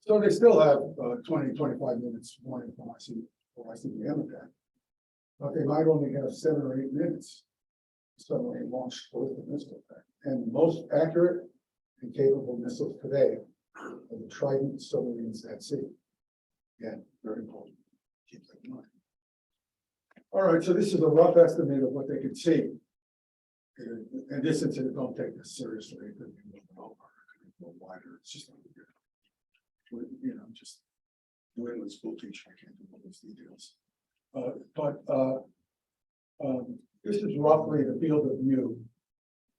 So they still have 20, 25 minutes warning from ICBM attack. But they might only have 7 or 8 minutes submarine launched ballistic missile attack. And the most accurate and capable missiles today are the Trident submarines at sea. Again, very important. Keep that in mind. All right, so this is a rough estimate of what they could see. And this incident, don't take this seriously. It could be a little over, it could be a little wider. It's just not good. You know, just doing with school teacher, I can't do all those details. This is roughly the field of view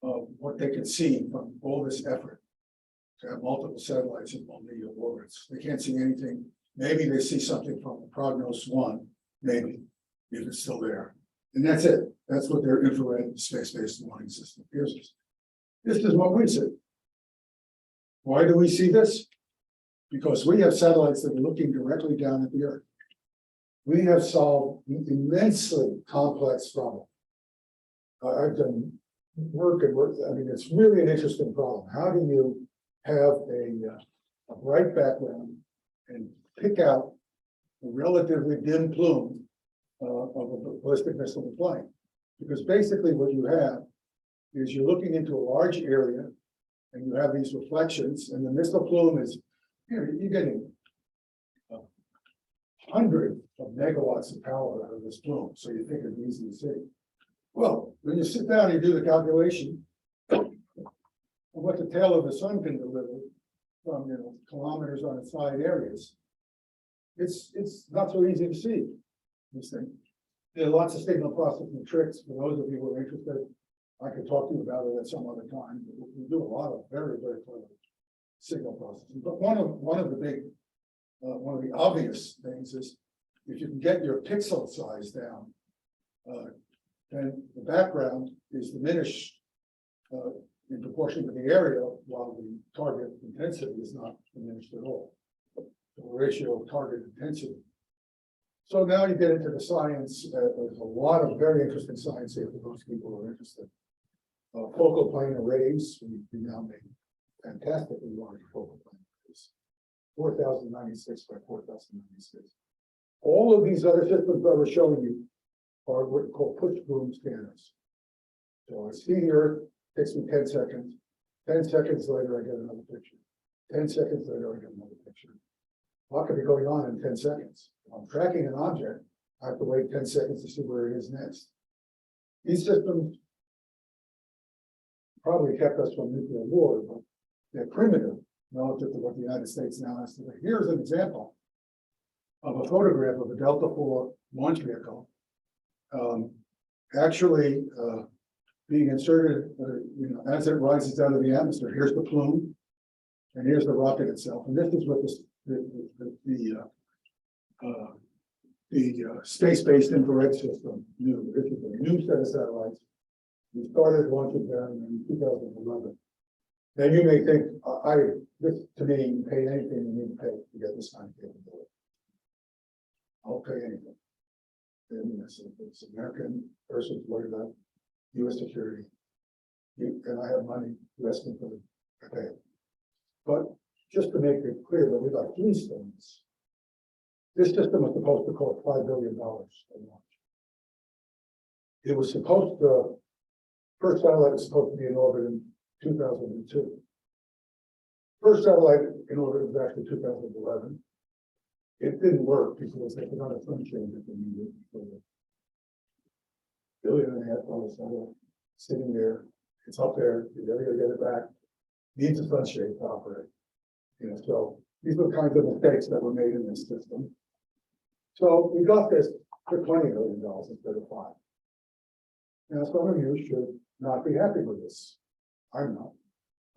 of what they can see from all this effort to have multiple satellites in Molniya orbits. They can't see anything. Maybe they see something from Prognos 1, maybe, if it's still there. And that's it. That's what their infrared space-based warning system gives us. This is what we see. Why do we see this? Because we have satellites that are looking directly down at the Earth. We have solved an immensely complex problem. I've done work, I mean, it's really an interesting problem. How do you have a bright background and pick out a relatively dim plume of a ballistic missile flying? Because basically what you have is you're looking into a large area and you have these reflections, and the missile plume is, you're getting hundreds of megawatts of power out of this plume, so you think it's easy to see. Well, when you sit down and do the calculation of what the tail of the sun can deliver from, kilometers on its side areas, it's not so easy to see this thing. There are lots of signal processing tricks for those of you who are interested. I could talk to you about it at some other time. But we do a lot of very, very clever signal processing. But one of the obvious things is if you can get your pixel size down, then the background is diminished in proportion to the area, while the target intensity is not diminished at all. The ratio of target intensity. So now you get into the science. There's a lot of very interesting science here for those people who are interested. Focal plane arrays, we now make fantastically large focal plane arrays, 4,096 by 4,096. All of these other systems that we're showing you are what we call push broom scanners. So I see here, takes me 10 seconds. 10 seconds later, I get another picture. 10 seconds later, I get another picture. What could be going on in 10 seconds? If I'm tracking an object, I have to wait 10 seconds to see where it is next. These systems probably kept us from nuclear war, but they're primitive relative to what the United States now has to do. Here's an example of a photograph of a Delta IV launch vehicle actually being inserted, as it rises out of the atmosphere. Here's the plume, and here's the rocket itself. And this is what the space-based infrared system knew. This is a new set of satellites. We started launching them in 2011. Now you may think, this to me, you pay anything you need to pay to get this kind of capability. I'll pay anything. And it's an American person worried about U.S. security. And I have money, U.S. people, I pay it. But just to make it clear that we got three things. This system was supposed to cost $5 billion to launch. It was supposed to, first satellite was supposed to be in orbit in 2002. First satellite in orbit was actually 2011. It didn't work because they could not have sun change if they needed for the $1.5 billion satellite sitting there. It's up there, you gotta get it back. Needs a sunshade to operate. So these are the kinds of mistakes that were made in this system. So we got this for $20 billion instead of $5 billion. Now, some of you should not be happy with this. I'm not.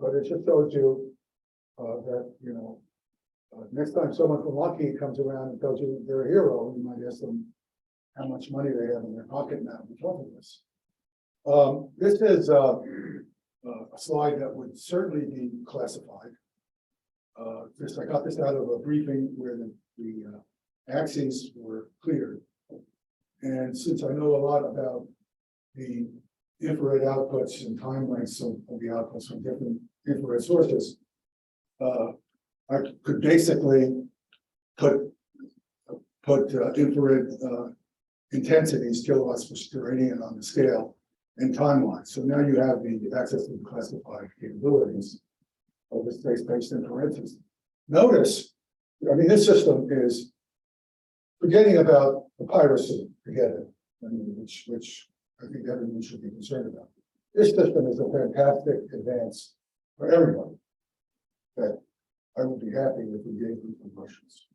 But it just shows you that, next time someone from Lockheed comes around and tells you they're a hero, you might ask them how much money they have in their pocket now because of this. This is a slide that would certainly be classified. I got this out of a briefing where the axes were cleared. And since I know a lot about the infrared outputs and time lengths of the outputs from different infrared sources, I could basically put infrared intensities, kilowatts per square radian on the scale and timelines. So now you have the access to the classified capabilities of the space-based infrared system. Notice, this system is forgetting about the piracy, forget it, which I think everyone should be concerned about. This system is a fantastic advance for everybody that I would be happy if we gave them from Russians.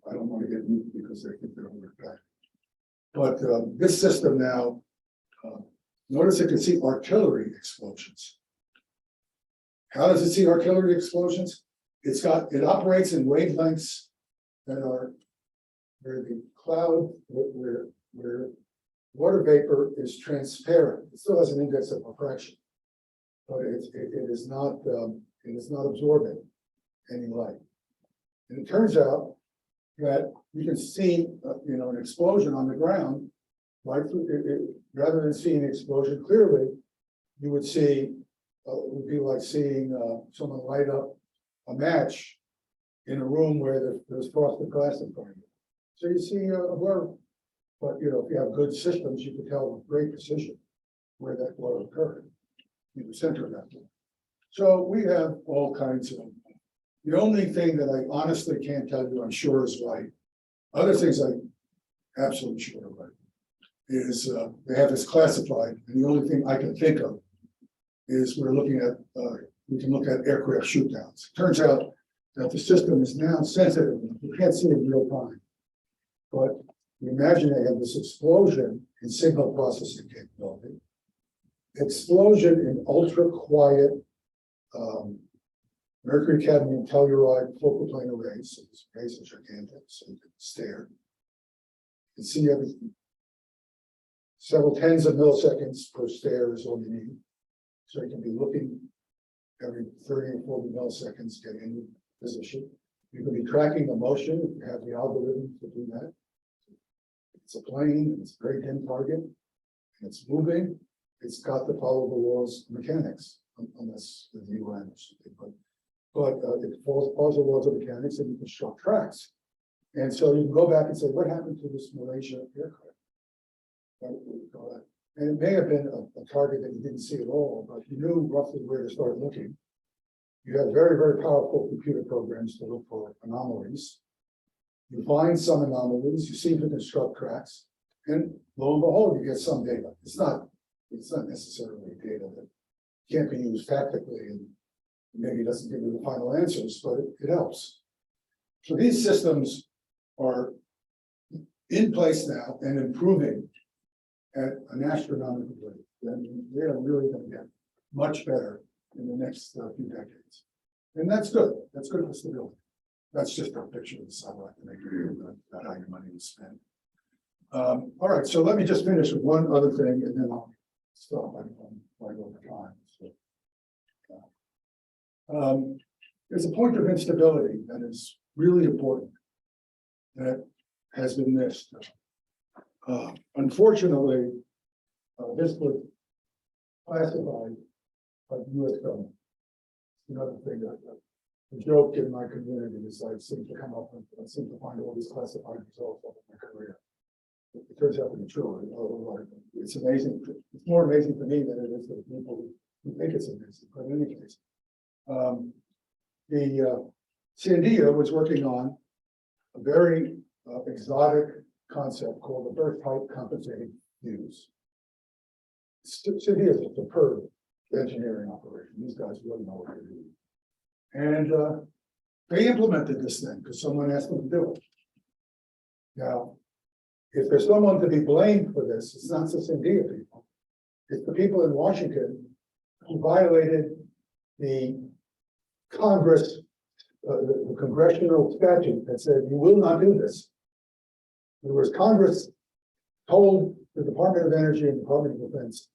I don't want to get nuked because they think they're under attack. But this system now, notice it can see artillery explosions. How does it see artillery explosions? It operates in wavelengths that are where the cloud, where Water vapor is transparent. It still has an index of refraction. But it is not absorbing any light. And it turns out that you can see, an explosion on the ground, right? Rather than seeing the explosion clearly, you would see, it would be like seeing someone light up a match in a room where there's frosted glass in front of you. So you see a blur. But, if you have good systems, you can tell with great precision where that blur occurred in the center of that blur. So we have all kinds of, the only thing that I honestly can't tell you, I'm sure is right. Other things I'm absolutely sure are right. Is they have this classified, and the only thing I can think of is we can look at aircraft shoot downs. Turns out that the system is now sensitive, you can't see it in real time. But you imagine they have this explosion in signal processing capability, explosion in ultra quiet mercury cadmium telluride focal plane arrays. So these arrays are gigantic, so you can stare. You can see everything. Several tens of milliseconds per stare is all you need. So you can be looking every 30 or 40 milliseconds, get in position. You can be tracking the motion if you have the algorithm to do that. It's a plane, it's a very dim target, and it's moving. It's got to follow the laws of mechanics, unless the UN or something. But it follows the laws of mechanics, and you construct tracks. And so you can go back and say, what happened to this Malaysia aircraft? And it may have been a target that you didn't see at all, but you knew roughly where to start looking. You have very, very powerful computer programs to look for anomalies. You find some anomalies, you seem to construct tracks, and lo and behold, you get some data. It's not necessarily data that can't be used tactically and maybe doesn't give you the final answers, but it helps. So these systems are in place now and improving at an astronomical rate. And they are really going to get much better in the next few decades. And that's good. That's good for stability. That's just a picture of the satellite to make you feel about how your money is spent. All right, so let me just finish with one other thing, and then I'll stop. I'm right over time. So, there's a point of instability that is really important that has been missed. Unfortunately, this was classified by the U.S. government. Another thing that the joke in my community is I seem to come up with, I seem to find all these classified results over my career. It turns out to be true. It's amazing. It's more amazing to me than it is to the people who think it's amazing. But in any case, the Sandia was working on a very exotic concept called the birth height compensating fuse. Sandia is a superb engineering operation. These guys really know what they're doing. And they implemented this thing because someone asked them to do it. Now, if there's someone to be blamed for this, it's not the Sandia people. It's the people in Washington who violated the Congress, the congressional statute that said you will not do this. In other words, Congress told the Department of Energy and Department of Defense,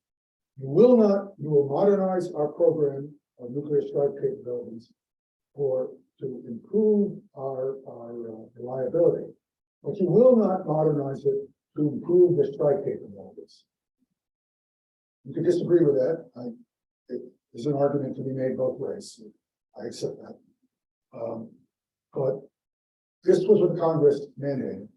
you will modernize our program of nuclear strike capabilities to improve our reliability, but you will not modernize it to improve the strike capabilities. You could disagree with that. There's an argument to be made both ways. I accept that. But this was what Congress mandated.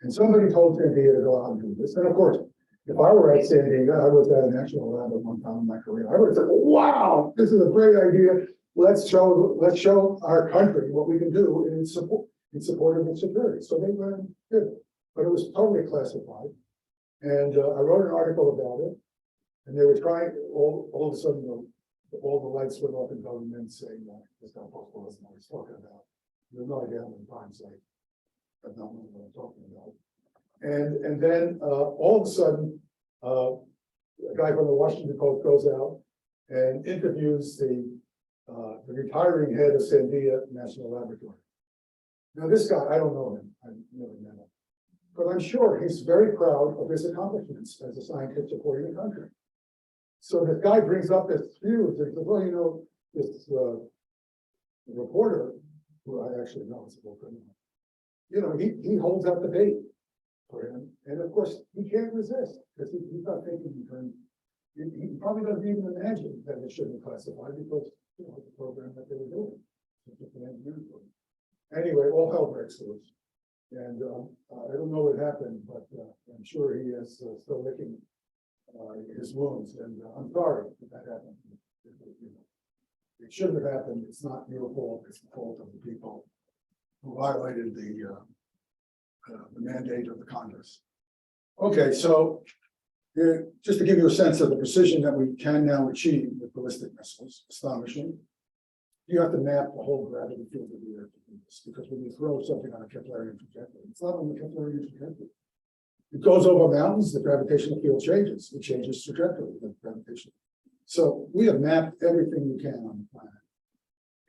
And somebody told Sandia to go out and do this. And of course, if I were at Sandia, I was at a national lab at one time in my career, I would have said, wow, this is a great idea. Let's show our country what we can do in support of its security. So they went and did it. But it was totally classified. And I wrote an article about it. And they were trying, all of a sudden, all the lights went off in government saying, this guy Postol doesn't know what he's talking about. You have no idea how many times I have not known what I'm talking about. And then all of a sudden, a guy from the Washington Post goes out and interviews the retiring head of Sandia National Laboratory. Now, this guy, I don't know him. I've never met him. But I'm sure he's very proud of his accomplishments as a scientist supporting the country. So this guy brings up this fuse and says, well, you know, this reporter, who I actually know is a local, you know, he holds out the bait for him. And of course, he can't resist because he's not thinking in terms. He probably doesn't even imagine that it shouldn't classify because, you know, the program that they were doing. It's just an engineering program. Anyway, all hell breaks loose. And I don't know what happened, but I'm sure he is still licking his wounds. And I'm sorry that happened. It shouldn't have happened. It's not your fault. It's the fault of the people who violated the mandate of the Congress. Okay, so just to give you a sense of the precision that we can now achieve with ballistic missiles, astonishing. You have to map the whole gravity field of the Earth to do this, because when you throw something on a Keplerian trajectory, it's not on the Keplerian trajectory. It goes over mountains, the gravitational field changes. It changes trajectory, the gravitation. So we have mapped everything we can on the planet.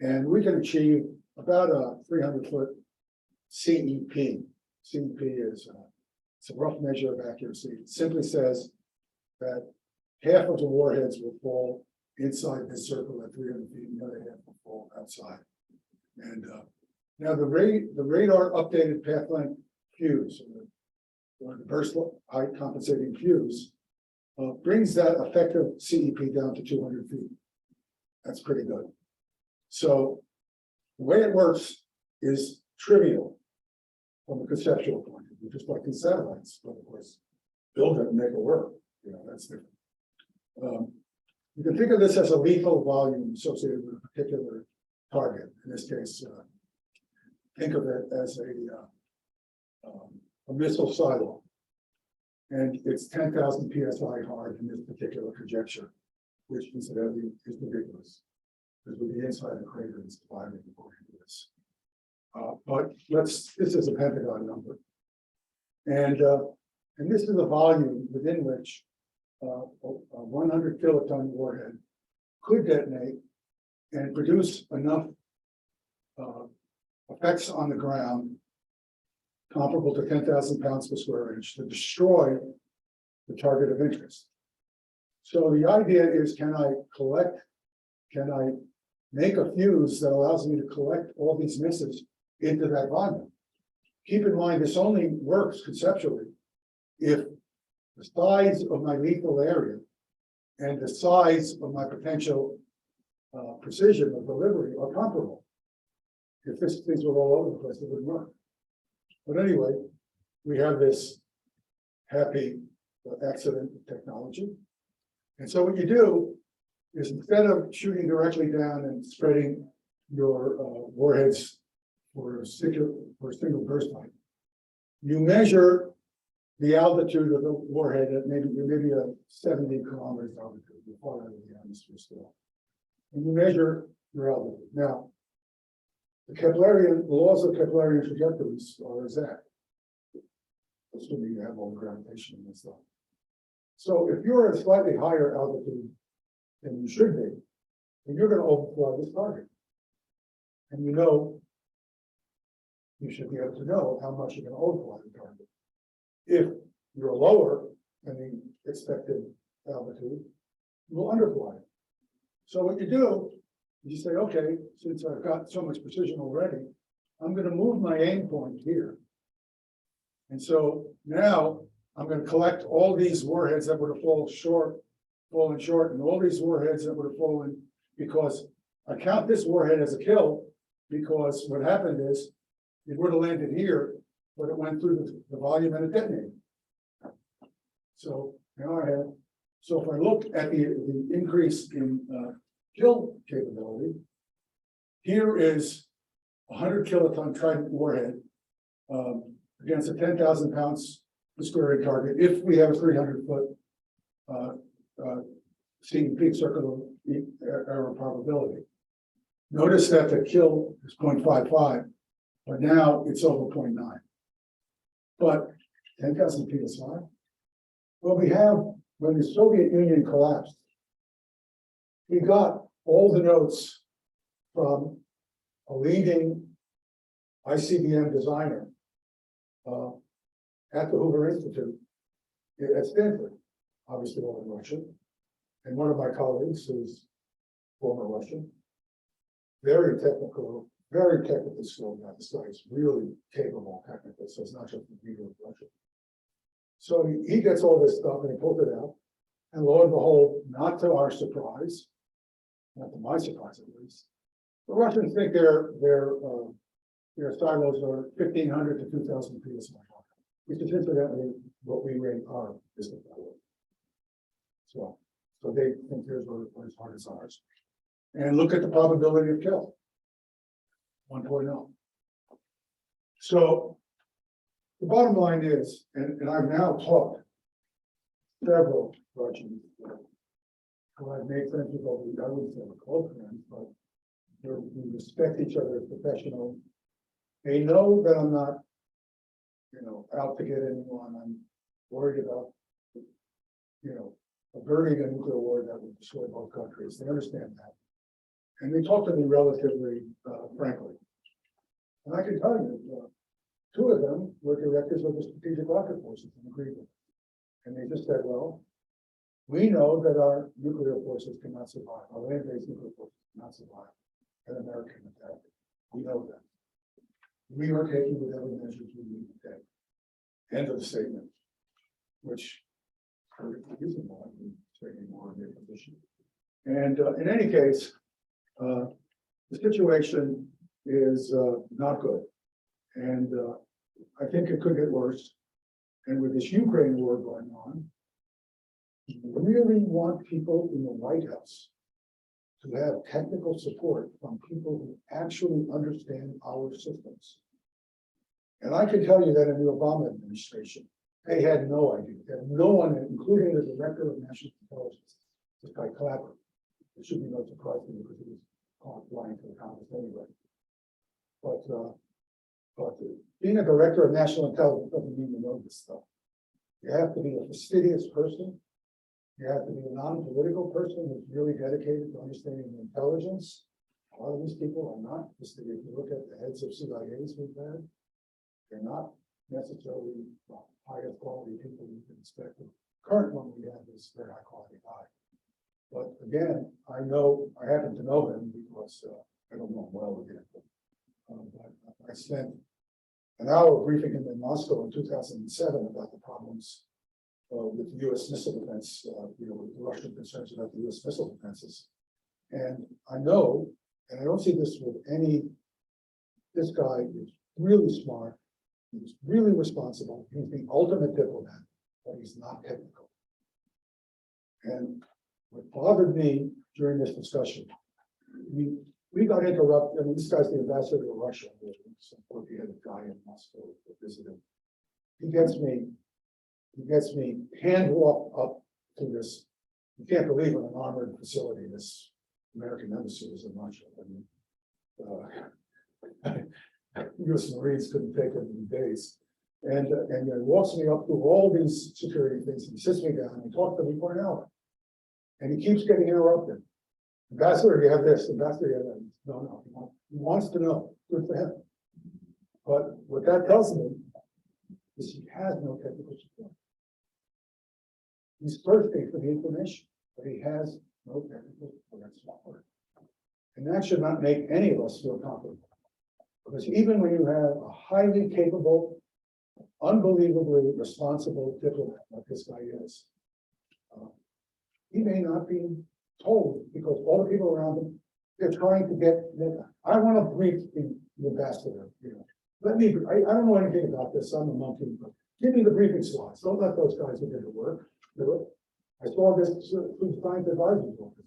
And we can achieve about a 300-foot CEP. CEP is it's a rough measure of accuracy. It simply says that half of the warheads will fall inside this circle at 300 feet, and the other half will fall outside. And now the radar updated path length fuse, or the burst height compensating fuse, brings that effective CEP down to 200 feet. That's pretty good. So the way it works is trivial from a conceptual point of view, just like these satellites, but of course, build it and make it work. You know, that's different. You can think of this as a lethal volume associated with a particular target. In this case, think of it as a missile silo. And it's 10,000 PSI hard in this particular conjecture, which incidentally is ridiculous. Because with the inside of the crater, it's divided according to this. But this is a Pentagon number. And this is a volume within which a 100 kiloton warhead could detonate and produce enough effects on the ground comparable to 10,000 pounds per square inch to destroy the target of interest. So the idea is, can I make a fuse that allows me to collect all these misses into that volume? Keep in mind, this only works conceptually if the size of my lethal area and the size of my potential precision of delivery are comparable. If things were all over the place, it wouldn't work. But anyway, we have this happy accident technology. And so what you do is, instead of shooting directly down and spreading your warheads for a single burst height, you measure the altitude of the warhead at maybe a 70 kilometers altitude, you're far out of the atmosphere still. And you measure your altitude. Now, the laws of Keplerian trajectories are exact, assuming you have all the gravitation and stuff. So if you're at a slightly higher altitude than you should be, then you're going to overfly this target. And you know, you should be able to know how much you're going to overfly the target. If you're lower than the expected altitude, you will underfly it. So what you do is you say, okay, since I've got so much precision already, I'm going to move my aim point here. And so now I'm going to collect all these warheads that would have fallen short, and all these warheads that would have fallen, because I count this warhead as a kill, because what happened is it would have landed here, but it went through the volume and it detonated. So now I have, so if I look at the increase in kill capability, here is 100 kiloton Trident warhead against a 10,000 pounds per square inch target. If we have a 300-foot CEP circle error probability. Notice that the kill is 0.55, but now it's over 0.9. But 10,000 PSI. Well, we have, when the Soviet Union collapsed, we got all the notes from a leading ICBM designer at the Hoover Institute at Stanford, obviously all in Russian. And one of my colleagues, who's former Russian, very technical skilled guy. This guy is really capable technically, so it's not just the reader of Russian. So he gets all this stuff and he pulls it out. And lo and behold, not to our surprise, not to my surprise at least, the Russians think their silos are 1,500 to 2,000 PSI, which is incidentally what we rate our business level. So they think theirs are as hard as ours. And look at the probability of kill. 1.0. So the bottom line is, and I've now taught several Russians who I've made friends with over the, I wouldn't say we're close friends, but we respect each other as professionals. They know that I'm not, out to get anyone. I'm worried about, averting a nuclear war that would destroy both countries. They understand that. And they talk to me relatively frankly. And I can tell you, two of them were directors of the strategic rocket forces in agreement. And they just said, well, we know that our nuclear forces cannot survive, our land-based nuclear forces cannot survive an American attack. We know that. We are taking whatever measures we need to take. End of the statement. Which isn't why we taking more of their position. And in any case, the situation is not good. And I think it could get worse. And with this Ukraine war going on, we really want people in the White House to have technical support from people who actually understand our systems. And I can tell you that in the Obama administration, they had no idea. They had no one, including the director of national intelligence, this guy Clapper. It should be no surprise to me because he was caught lying to the Congress anyway. But being a director of national intelligence doesn't mean you know this stuff. You have to be a fastidious person. You have to be a non-political person who's really dedicated to understanding the intelligence. A lot of these people are not fastidious. If you look at the heads of CIAs we've had, they're not necessarily the highest quality people you can expect. The current one we have is very high quality guy. But again, I happen to know him because I don't know him well again. But I spent an hour briefing him in Moscow in 2007 about the problems with the U.S. missile defense, with the Russian concerns about the U.S. missile defenses. And I know, and I don't see this with this guy is really smart, he's really responsible, he's the ultimate diplomat, but he's not technical. And what bothered me during this discussion, we got interrupted. I mean, this guy's the ambassador to Russia. Some headed guy in Moscow that visited. He gets me hand walked up to this. You can't believe in an armored facility. This American embassy is in Russia. I mean, U.S. Marines couldn't take it in days. And he walks me up through all these security things. He sits me down and he talks to me for an hour. And he keeps getting interrupted. Ambassador, you have this. Ambassador, you have that. No. He wants to know. Good for him. But what that tells me is he has no technical support. He's thirsty for the information, but he has no technical support. And that should not make any of us feel comfortable. Because even when you have a highly capable, unbelievably responsible diplomat like this guy is, he may not be told because all the people around him, they're trying to get, I want to brief the ambassador, I don't know anything about this, I'm a monkey, but give me the briefing slides. Don't let those guys who did the work do it. I saw this through the science advisor's office,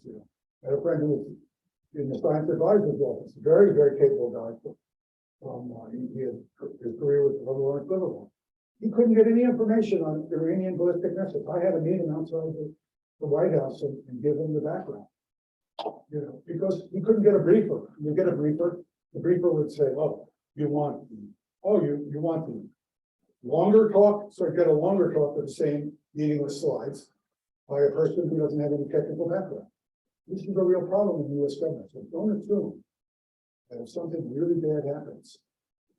I had a friend who was in the science advisor's office, very, very capable guy. He had his career with Lawrence Livermore. He couldn't get any information on Iranian ballistic missiles. I had to meet him outside the White House and give him the background. Because you couldn't get a briefer. You get a briefer, the briefer would say, "Oh, you want the longer talk, so get a longer talk for the same meaningless slides by a person who doesn't have any technical background." This is a real problem in the U.S. government. So don't assume that if something really bad happens,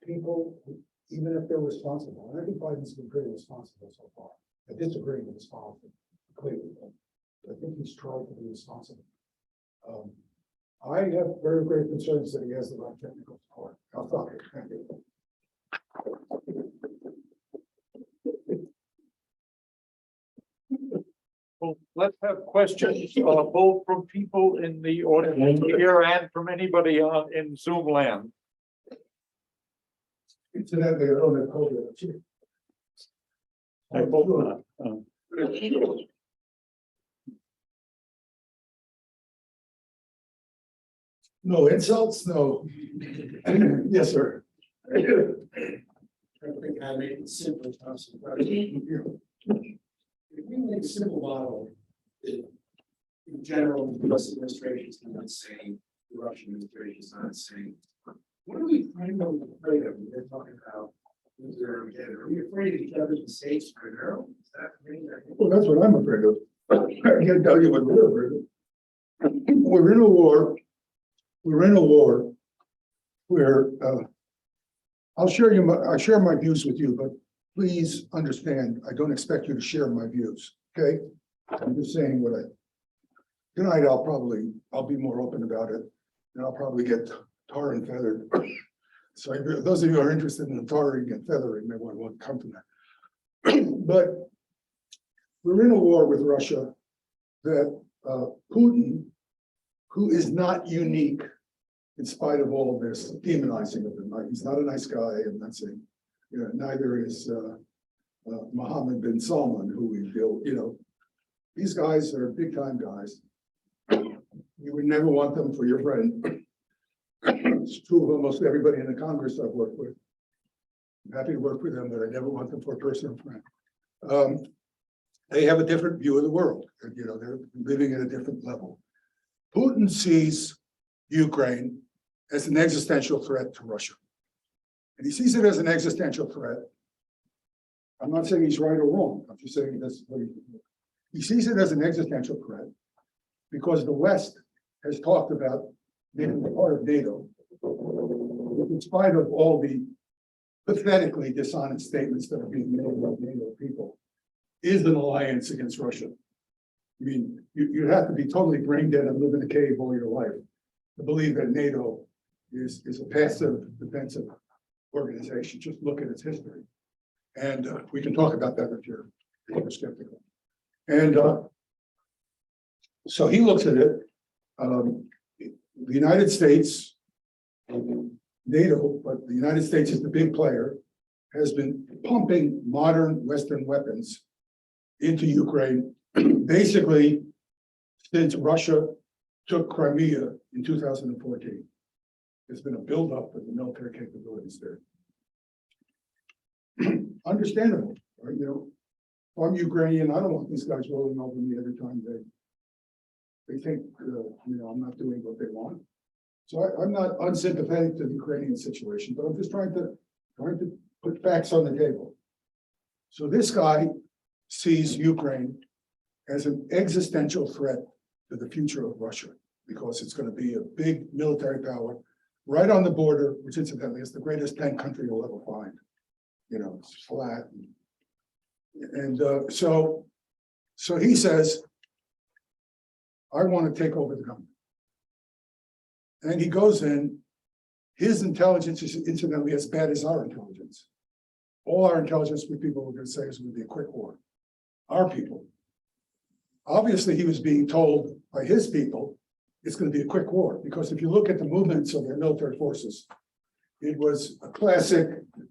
people who even if they're responsible, and I think Biden's been pretty responsible so far. I disagree with his policy completely, but I think he's tried to be responsible. I have very great concerns that he has the right technical support. I'll stop here. Thank you. Well, let's have questions, both from people in the audience here and from anybody on in Zoom land. Incidentally, I don't have COVID. I hope not. No insults, no. Yes, sir. I think I made it simple as possible. If we make a simple model, in general, the US administration is not saying, the Russian administration is not saying. What are we afraid of? They're talking about nuclear Armageddon. Are we afraid of each other in the states primarily? Is that really? Well, that's what I'm afraid of. I can't tell you what we're afraid of. We're in a war. We're in a war where I share my views with you, but please understand, I don't expect you to share my views, okay? I'm just saying what tonight I'll be more open about it, and I'll probably get tar and feathered. So if those of you who are interested in the tarring and feathering may want to come to that. But we're in a war with Russia that Putin, who is not unique in spite of all this demonizing of him. Like, he's not a nice guy, I'm not saying, you know, neither is Mohammed bin Salman, who we feel, you know, these guys are big time guys. You would never want them for your friend. It's true of almost everybody in the Congress I've worked with. I'm happy to work with them, but I never want them for a personal friend. They have a different view of the world, and, you know, they're living at a different level. Putin sees Ukraine as an existential threat to Russia. And he sees it as an existential threat. I'm not saying he's right or wrong. I'm just saying that's what he sees it as an existential threat because the West has talked about being part of NATO, in spite of all the pathetically dishonest statements that are being made about NATO people, is an alliance against Russia. I mean, you have to be totally brain dead and live in a cave all your life to believe that NATO is a passive defensive organization. Just look at its history. And we can talk about that if you're skeptical. And so he looks at it. The United States, NATO, but the United States is the big player, has been pumping modern Western weapons into Ukraine, basically since Russia took Crimea in 2014. There's been a buildup of the military capabilities there. Understandable, right? You know, I'm Ukrainian. I don't want these guys rolling over me every time they think, you know, I'm not doing what they want. So I'm not unsympathetic to the Ukrainian situation, but I'm just trying to put facts on the table. So this guy sees Ukraine as an existential threat to the future of Russia, because it's going to be a big military power right on the border, which incidentally is the greatest tank country you'll ever find. You know, it's flat. And so he says, I want to take over the government. And he goes in, his intelligence is incidentally as bad as our intelligence. All our intelligence people were going to say is going to be a quick war. Our people. Obviously, he was being told by his people, it's going to be a quick war, because if you look at the movements of their military forces, it was a classic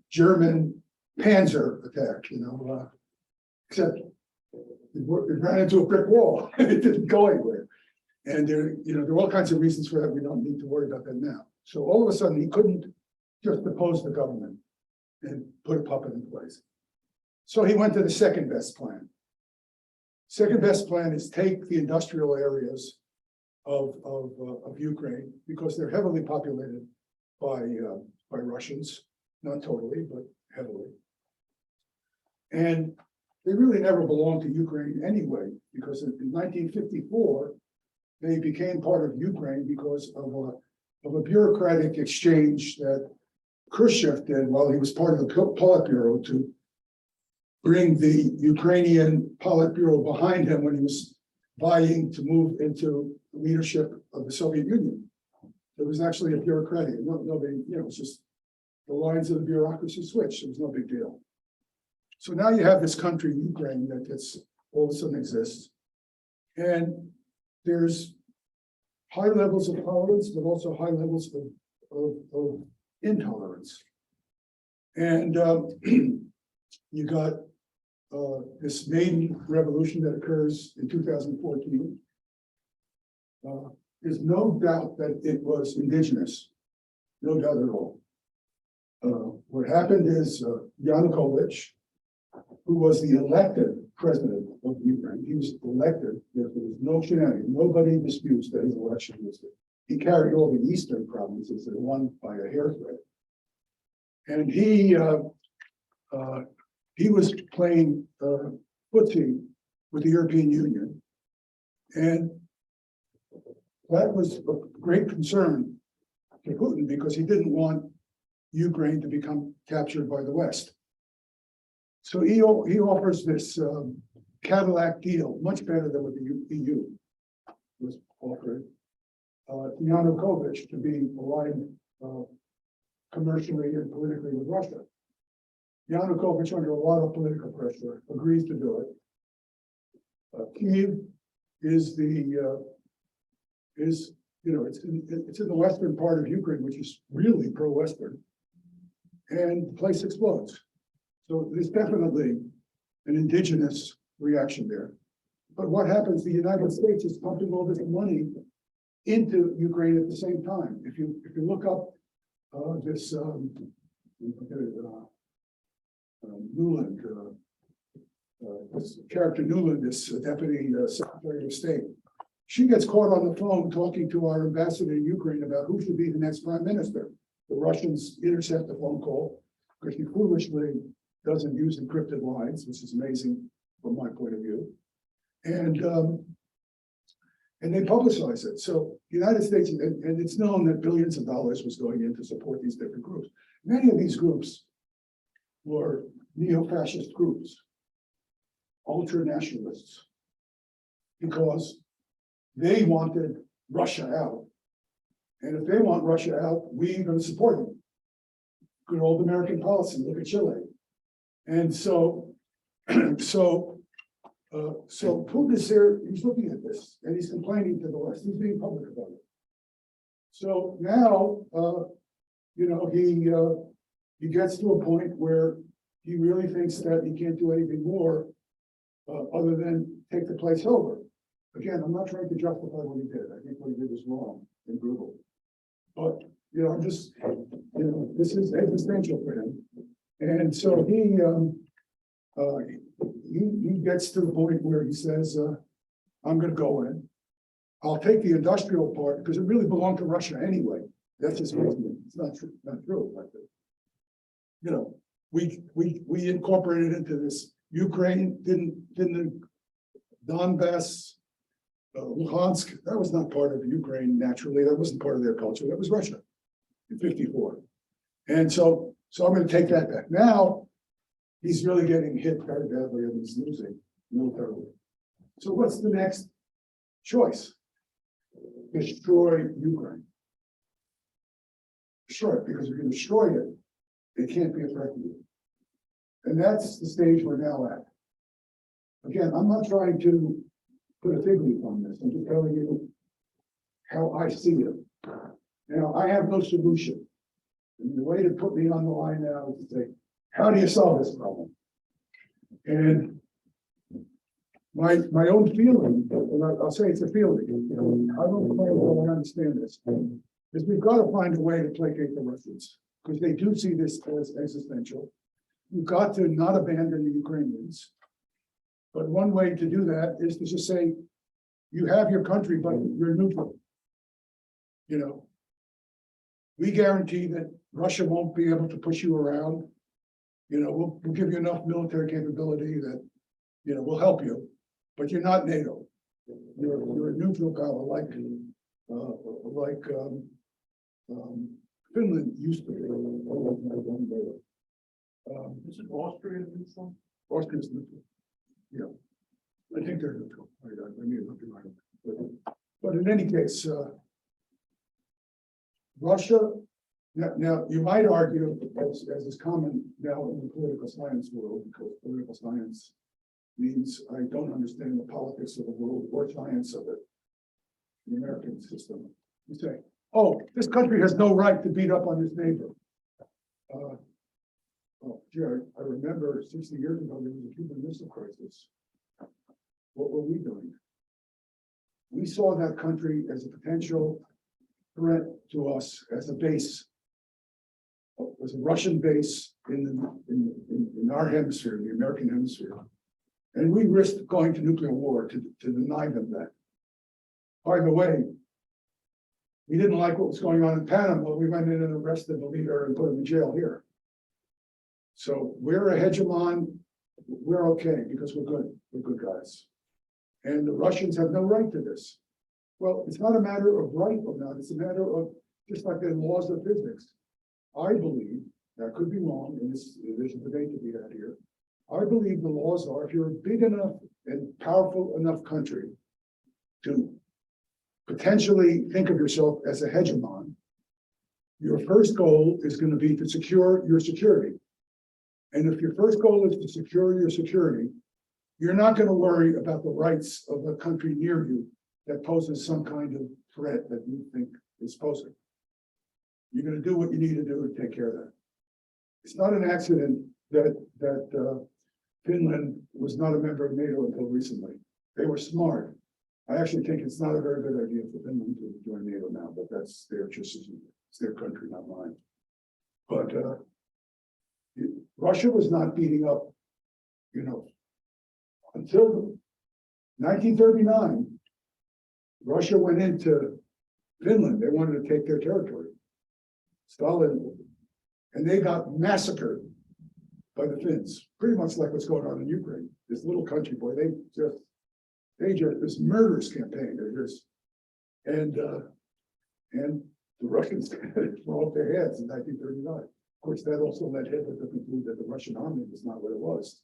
German Panzer attack, you know, except it ran into a brick wall. It didn't go anywhere. And there are all kinds of reasons for that. We don't need to worry about that now. So all of a sudden, he couldn't just depose the government and put a puppet in place. So he went to the second best plan. Second best plan is take the industrial areas of Ukraine, because they're heavily populated by Russians, not totally, but heavily. And they really never belonged to Ukraine anyway, because in 1954, they became part of Ukraine because of a bureaucratic exchange that Khrushchev did while he was part of the Politburo to bring the Ukrainian Politburo behind him when he was vying to move into leadership of the Soviet Union. It was actually a bureaucratic, nobody, it's just the lines of the bureaucracy switched. It was no big deal. So now you have this country, Ukraine, that's all of a sudden exists. And there's high levels of tolerance, but also high levels of intolerance. And you got this maiden revolution that occurs in 2014. There's no doubt that it was indigenous, no doubt at all. What happened is Yanukovych, who was the elected president of Ukraine, he was elected. There was no shenanigans. Nobody disputes that his election was good. He carried all the eastern provinces and won by a hair's-breadth. And he was playing footsie with the European Union, and that was a great concern to Putin because he didn't want Ukraine to become captured by the West. So he offers this Cadillac deal, much better than what the EU was offered. Yanukovych to be aligned commercially and politically with Russia. Yanukovych, under a lot of political pressure, agrees to do it. Kyiv is it's in the western part of Ukraine, which is really pro-Western, and the place explodes. So there's definitely an indigenous reaction there. But what happens? The United States is pumping all this money into Ukraine at the same time. If you look up this Nuland, this character Nuland, this deputy secretary of state, she gets caught on the phone talking to our ambassador in Ukraine about who should be the next prime minister. The Russians intercept the phone call because she foolishly doesn't use encrypted lines, which is amazing from my point of view. And they publicize it. So the United States, and it's known that billions of dollars was going in to support these different groups. Many of these groups were neo-fascist groups, ultra-nationalists, because they wanted Russia out. And if they want Russia out, we're going to support them. Good old American policy, look at Chile. And so Putin is there, he's looking at this, and he's complaining to the West, he's being public about it. So now, he gets to a point where he really thinks that he can't do anything more other than take the place over. Again, I'm not trying to justify what he did. I think what he did was wrong and brutal. But, I'm just, this is existential for him. And so he gets to the point where he says, I'm going to go in. I'll take the industrial part because it really belonged to Russia anyway. That's his reasoning. It's not true. Not true. But, we incorporated into this. Ukraine didn't Donbass, Luhansk. That was not part of Ukraine naturally. That wasn't part of their culture. That was Russia in '54. And so I'm going to take that back. Now he's really getting hit very badly and he's losing militarily. So what's the next choice? Destroy Ukraine. Destroy it, because if you destroy it, it can't be a threat to you. And that's the stage we're now at. Again, I'm not trying to put a fig leaf on this. I'm just telling you how I see it. Now, I have no solution. And the way to put me on the line now is to say, how do you solve this problem? And my own feeling, and I'll say it's a feeling, I don't know if I understand this, is we've got to find a way to placate the Russians, because they do see this as existential. We've got to not abandon the Ukrainians. But one way to do that is to just say, you have your country, but you're neutral. We guarantee that Russia won't be able to push you around. We'll give you enough military capability that, we'll help you, but you're not NATO. You're a neutral power, like Finland used to be. Isn't Austria neutral? Austria's neutral. Yeah. I think they're neutral. I may have looked right. But in any case, Russia, now you might argue, as is common now in the political science world, because political science means I don't understand the politics of the world or science of it. The American system. You say, oh, this country has no right to beat up on its neighbor. Oh, gee, I remember 60 years ago, there was a Cuban Missile Crisis. What were we doing? We saw that country as a potential threat to us as a base. It was a Russian base in our hemisphere, the American hemisphere. And we risked going to nuclear war to deny them that. By the way, we didn't like what was going on in Panama. We went in and arrested the leader and put him in jail here. So we're a hegemon. We're okay because we're good. We're good guys. And the Russians have no right to this. Well, it's not a matter of right or not. It's a matter of just like the laws of physics. I believe, that could be wrong, and there's a debate to be had here. I believe the laws are if you're a big enough and powerful enough country to potentially think of yourself as a hegemon, your first goal is going to be to secure your security. And if your first goal is to secure your security, you're not going to worry about the rights of a country near you that poses some kind of threat that you think is posing. You're going to do what you need to do to take care of that. It's not an accident that Finland was not a member of NATO until recently. They were smart. I actually think it's not a very good idea for Finland to join NATO now, but that's their decision. It's their country, not mine. But Russia was not beating up, until 1939. Russia went into Finland. They wanted to take their territory. Stalin, and they got massacred by the Finns, pretty much like what's going on in Ukraine. This little country, boy, they just this murderous campaign. And the Russians threw off their heads in 1939. Of course, that also led Hitler to conclude that the Russian army was not what it was.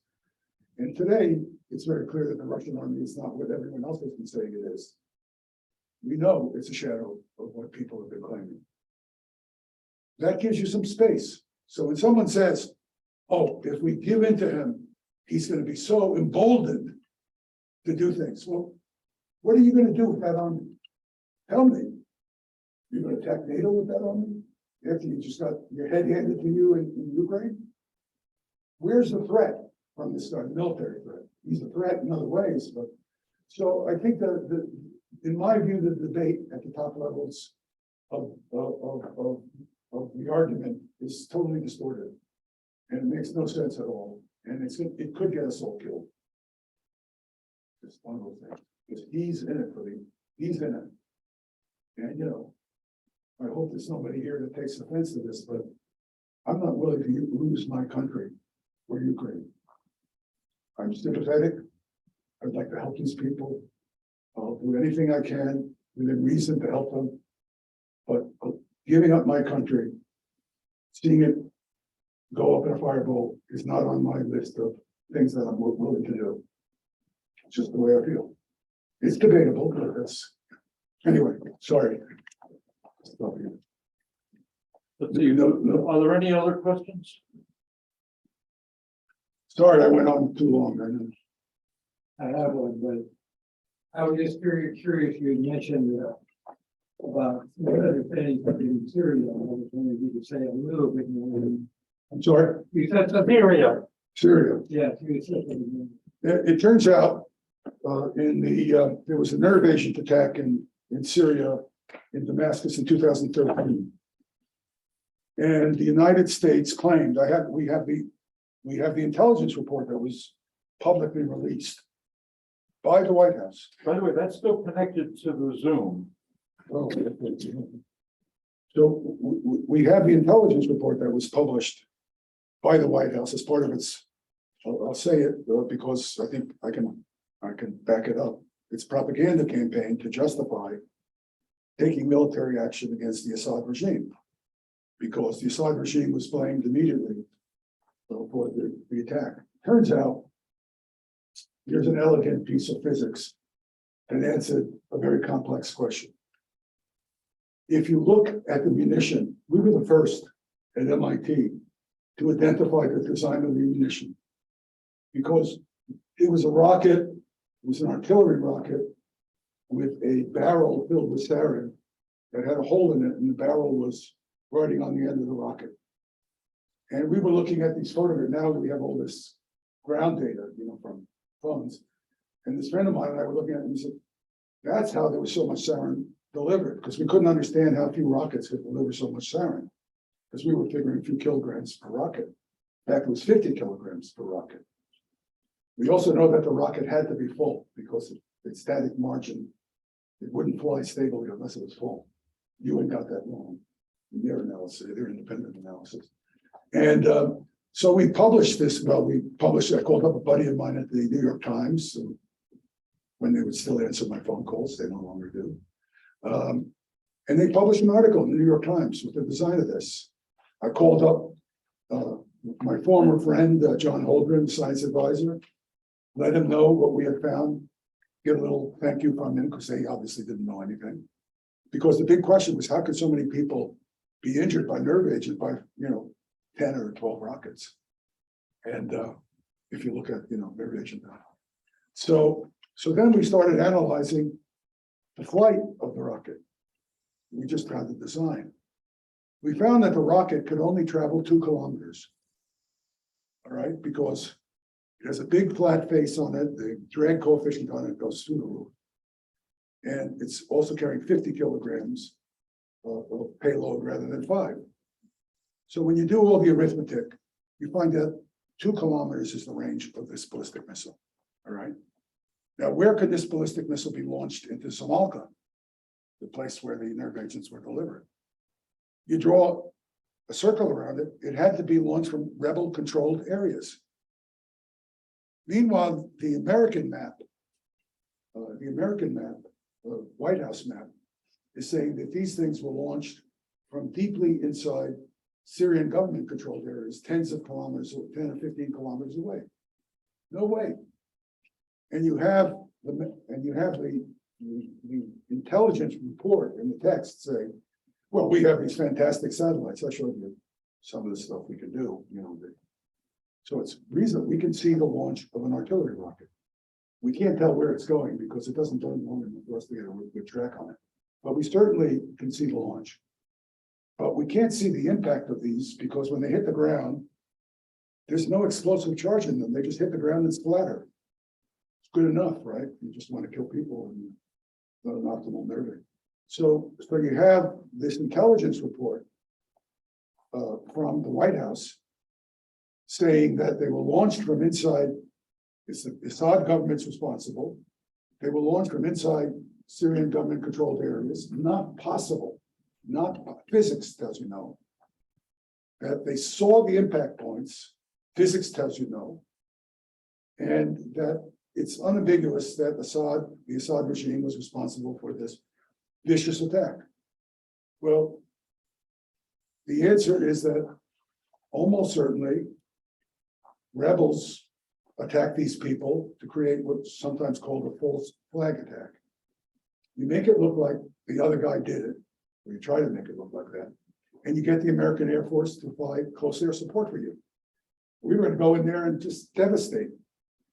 And today, it's very clear that the Russian army is not what everyone else has been saying it is. We know it's a shadow of what people have been claiming. That gives you some space. So when someone says, oh, if we give in to him, he's going to be so emboldened to do things. Well, what are you going to do with that army? Tell me. You're going to attack NATO with that army? After you just got your head handed to you in Ukraine? Where's the threat from this guy? Military threat. He's a threat in other ways, but so I think that in my view, the debate at the top levels of the argument is totally distorted, and it makes no sense at all. And it could get us all killed. Just one of those things. Because he's in it he's in it. And I hope there's somebody here that takes offense to this, but I'm not willing to lose my country for Ukraine. I'm sympathetic. I'd like to help these people. I'll do anything I can within reason to help them. But giving up my country, seeing it go up in a fireball is not on my list of things that I'm willing to do. It's just the way I feel. It's debatable, but that's anyway, sorry. Stop here. Let's see, are there any other questions? Sorry, I went on too long. I know. I have one, but I was just very curious, you had mentioned about anything in Syria. I was wondering if you could say a little bit more. I'm sorry, You said something. Syria. Syria. Yes, you said something. It turns out there was a nerve agent attack in Syria, in Damascus in 2013. And the United States claimed, we have the intelligence report that was publicly released by the White House. By the way, that's still connected to the Zoom. Oh. So we have the intelligence report that was published by the White House as part of its, I'll say it because I think I can back it up. Its propaganda campaign to justify taking military action against the Assad regime. because the Assad regime was blamed immediately for the attack. Turns out, here's an elegant piece of physics that answered a very complex question. If you look at the munition, we were the first at MIT to identify the design of the munition, because it was a rocket, it was an artillery rocket with a barrel filled with sarin that had a hole in it, and the barrel was riding on the end of the rocket. And we were looking at these photographs. Now that we have all this ground data, from phones. And this friend of mine and I were looking at it, and he said, that's how there was so much sarin delivered, because we couldn't understand how few rockets could deliver so much sarin. Because we were figuring a few kilograms per rocket. In fact, it was 50 kilograms per rocket. We also know that the rocket had to be full because of its static margin. It wouldn't fly stably unless it was full. UN got that wrong in their analysis, their independent analysis. And so we published this. Well, I called up a buddy of mine at the New York Times, when they would still answer my phone calls, they no longer do. And they published an article in the New York Times with the design of this. I called up my former friend, John Holdren, the science advisor, let him know what we had found, get a little thank you from him, because they obviously didn't know anything. Because the big question was, how could so many people be injured by nerve agent by, 10 or 12 rockets? And if you look at, nerve agent. So then we started analyzing the flight of the rocket. We just got the design. We found that the rocket could only travel 2 kilometers. All right, because it has a big flat face on it. The drag coefficient on it goes through the roof. And it's also carrying 50 kilograms of payload rather than 5. So when you do all the arithmetic, you find that 2 kilometers is the range of this ballistic missile. All right. Now, where could this ballistic missile be launched into Samalkand, the place where the nerve agents were delivered? You draw a circle around it. It had to be launched from rebel-controlled areas. Meanwhile, the American map, the White House map, is saying that these things were launched from deeply inside Syrian government-controlled areas, tens of kilometers, or 10 or 15 kilometers away. No way. And you have the intelligence report in the text saying, well, we have these fantastic satellites. I showed you some of the stuff we can do, So it's reason we can see the launch of an artillery rocket. We can't tell where it's going because it doesn't turn long enough for us to get a good track on it. But we certainly can see the launch. But we can't see the impact of these because when they hit the ground, there's no explosive charge in them. They just hit the ground and splatter. It's good enough, right? You just want to kill people and not an optimal nerving. So you have this intelligence report from the White House saying that they were launched from inside. It's the Assad government's responsible. They were launched from inside Syrian government-controlled areas. Not possible. Not physics tells you no. That they saw the impact points. Physics tells you no. And that it's unambiguous that the Assad regime was responsible for this vicious attack. Well, the answer is that almost certainly rebels attack these people to create what's sometimes called a false flag attack. You make it look like the other guy did it, or you try to make it look like that, and you get the American Air Force to provide close air support for you. We were going to go in there and just devastate.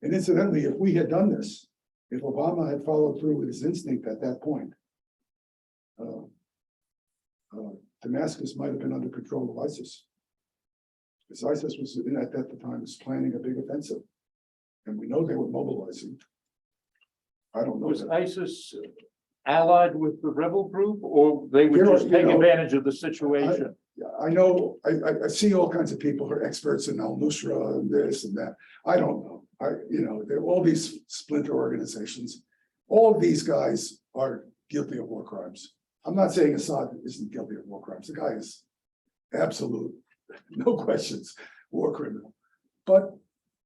And incidentally, if we had done this, if Obama had followed through with his instinct at that point, Damascus might have been under control of ISIS. Because ISIS was at that time was planning a big offensive. And we know they were mobilizing. I don't know. Was ISIS allied with the rebel group, or they would You know- just take advantage of the situation? Yeah, I know, I see all kinds of people who are experts in al-Nusra and this and that. I don't know. There are all these splinter organizations. All of these guys are guilty of war crimes. I'm not saying Assad isn't guilty of war crimes. The guy is absolute, no questions, war criminal. But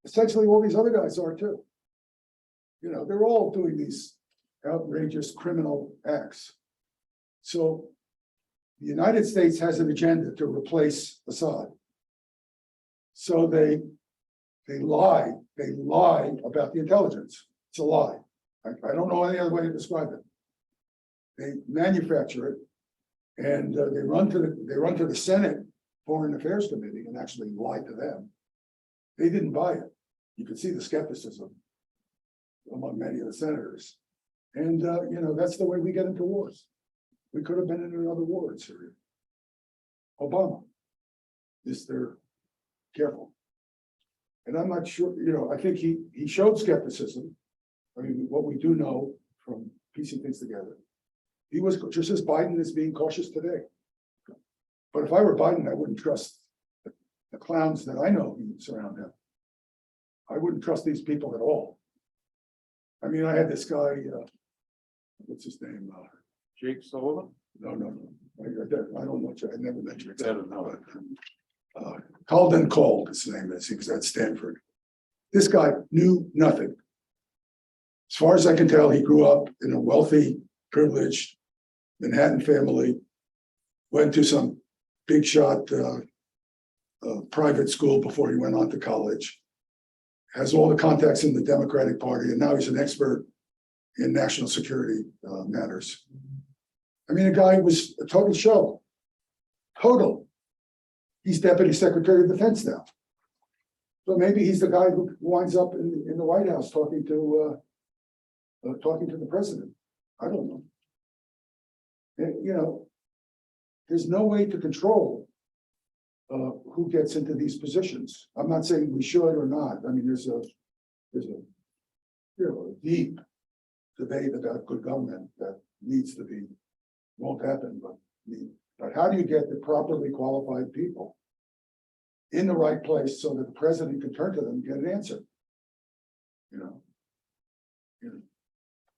essentially all these other guys are too. They're all doing these outrageous criminal acts. So The United States has an agenda to replace Assad. So they lie about the intelligence. It's a lie. I don't know any other way to describe it. They manufacture it and they run to the Senate Foreign Affairs Committee and actually lie to them. They didn't buy it. You could see the skepticism among many of the senators. And, that's the way we get into wars. We could have been in another war in Syria. Obama is there, careful. And I'm not sure, I think he showed skepticism. I mean, what we do know from piecing things together. He was just as Biden is being cautious today. But if I were Biden, I wouldn't trust the clowns that I know who surround him. I wouldn't trust these people at all. I mean, I had this guy, what's his name? Jake Sullivan? No. I don't know. I never met you. Calden Cole, his name is. He was at Stanford. This guy knew nothing. As far as I can tell, he grew up in a wealthy, privileged Manhattan family, went to some big shot private school before he went on to college, has all the contacts in the Democratic Party, and now he's an expert in national security matters. I mean, the guy was a total show. Total. He's Deputy Secretary of Defense now. So maybe he's the guy who winds up in the White House talking to the president. I don't know. And, there's no way to control who gets into these positions. I'm not saying we should or not. I mean, there's a deep debate about good government that needs to be, won't happen, but how do you get the properly qualified people in the right place so that the president can turn to them and get an answer?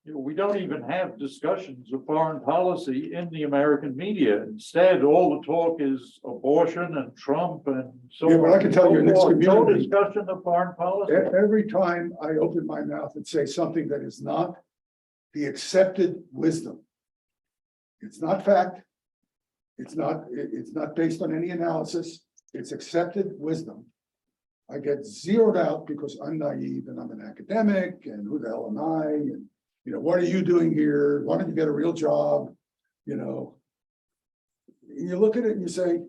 We don't even have discussions of foreign policy in the American media. Instead, all the talk is abortion and Trump and so on. Yeah, but I can tell you in this No community- discussion of foreign policy. Every time I open my mouth and say something that is not the accepted wisdom. It's not fact. It's not based on any analysis. It's accepted wisdom. I get zeroed out because I'm naive and I'm an academic and who the hell am I? And, what are you doing here? Why don't you get a real job? You look at it and you say,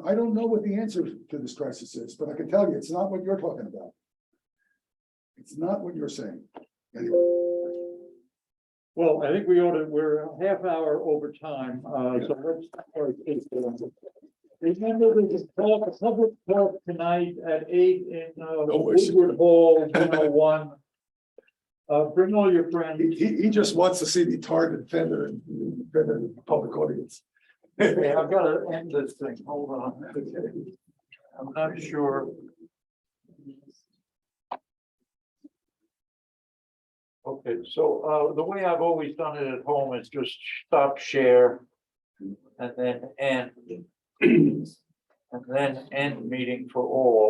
I don't know what the answer to this crisis is, but I can tell you, it's not what you're talking about. It's not what you're saying. Anyway. Well, I think we're a half hour over time, so let's. Remember, there's a public talk tonight at 8 in Woodward Hall, 101. Bring all your friends. He just wants to see me tarred and feathered in the public audience. Okay, I've got to end this thing. Hold on. I'm not sure. Okay, so the way I've always done it at home is just stop share and then end. And then end meeting for all.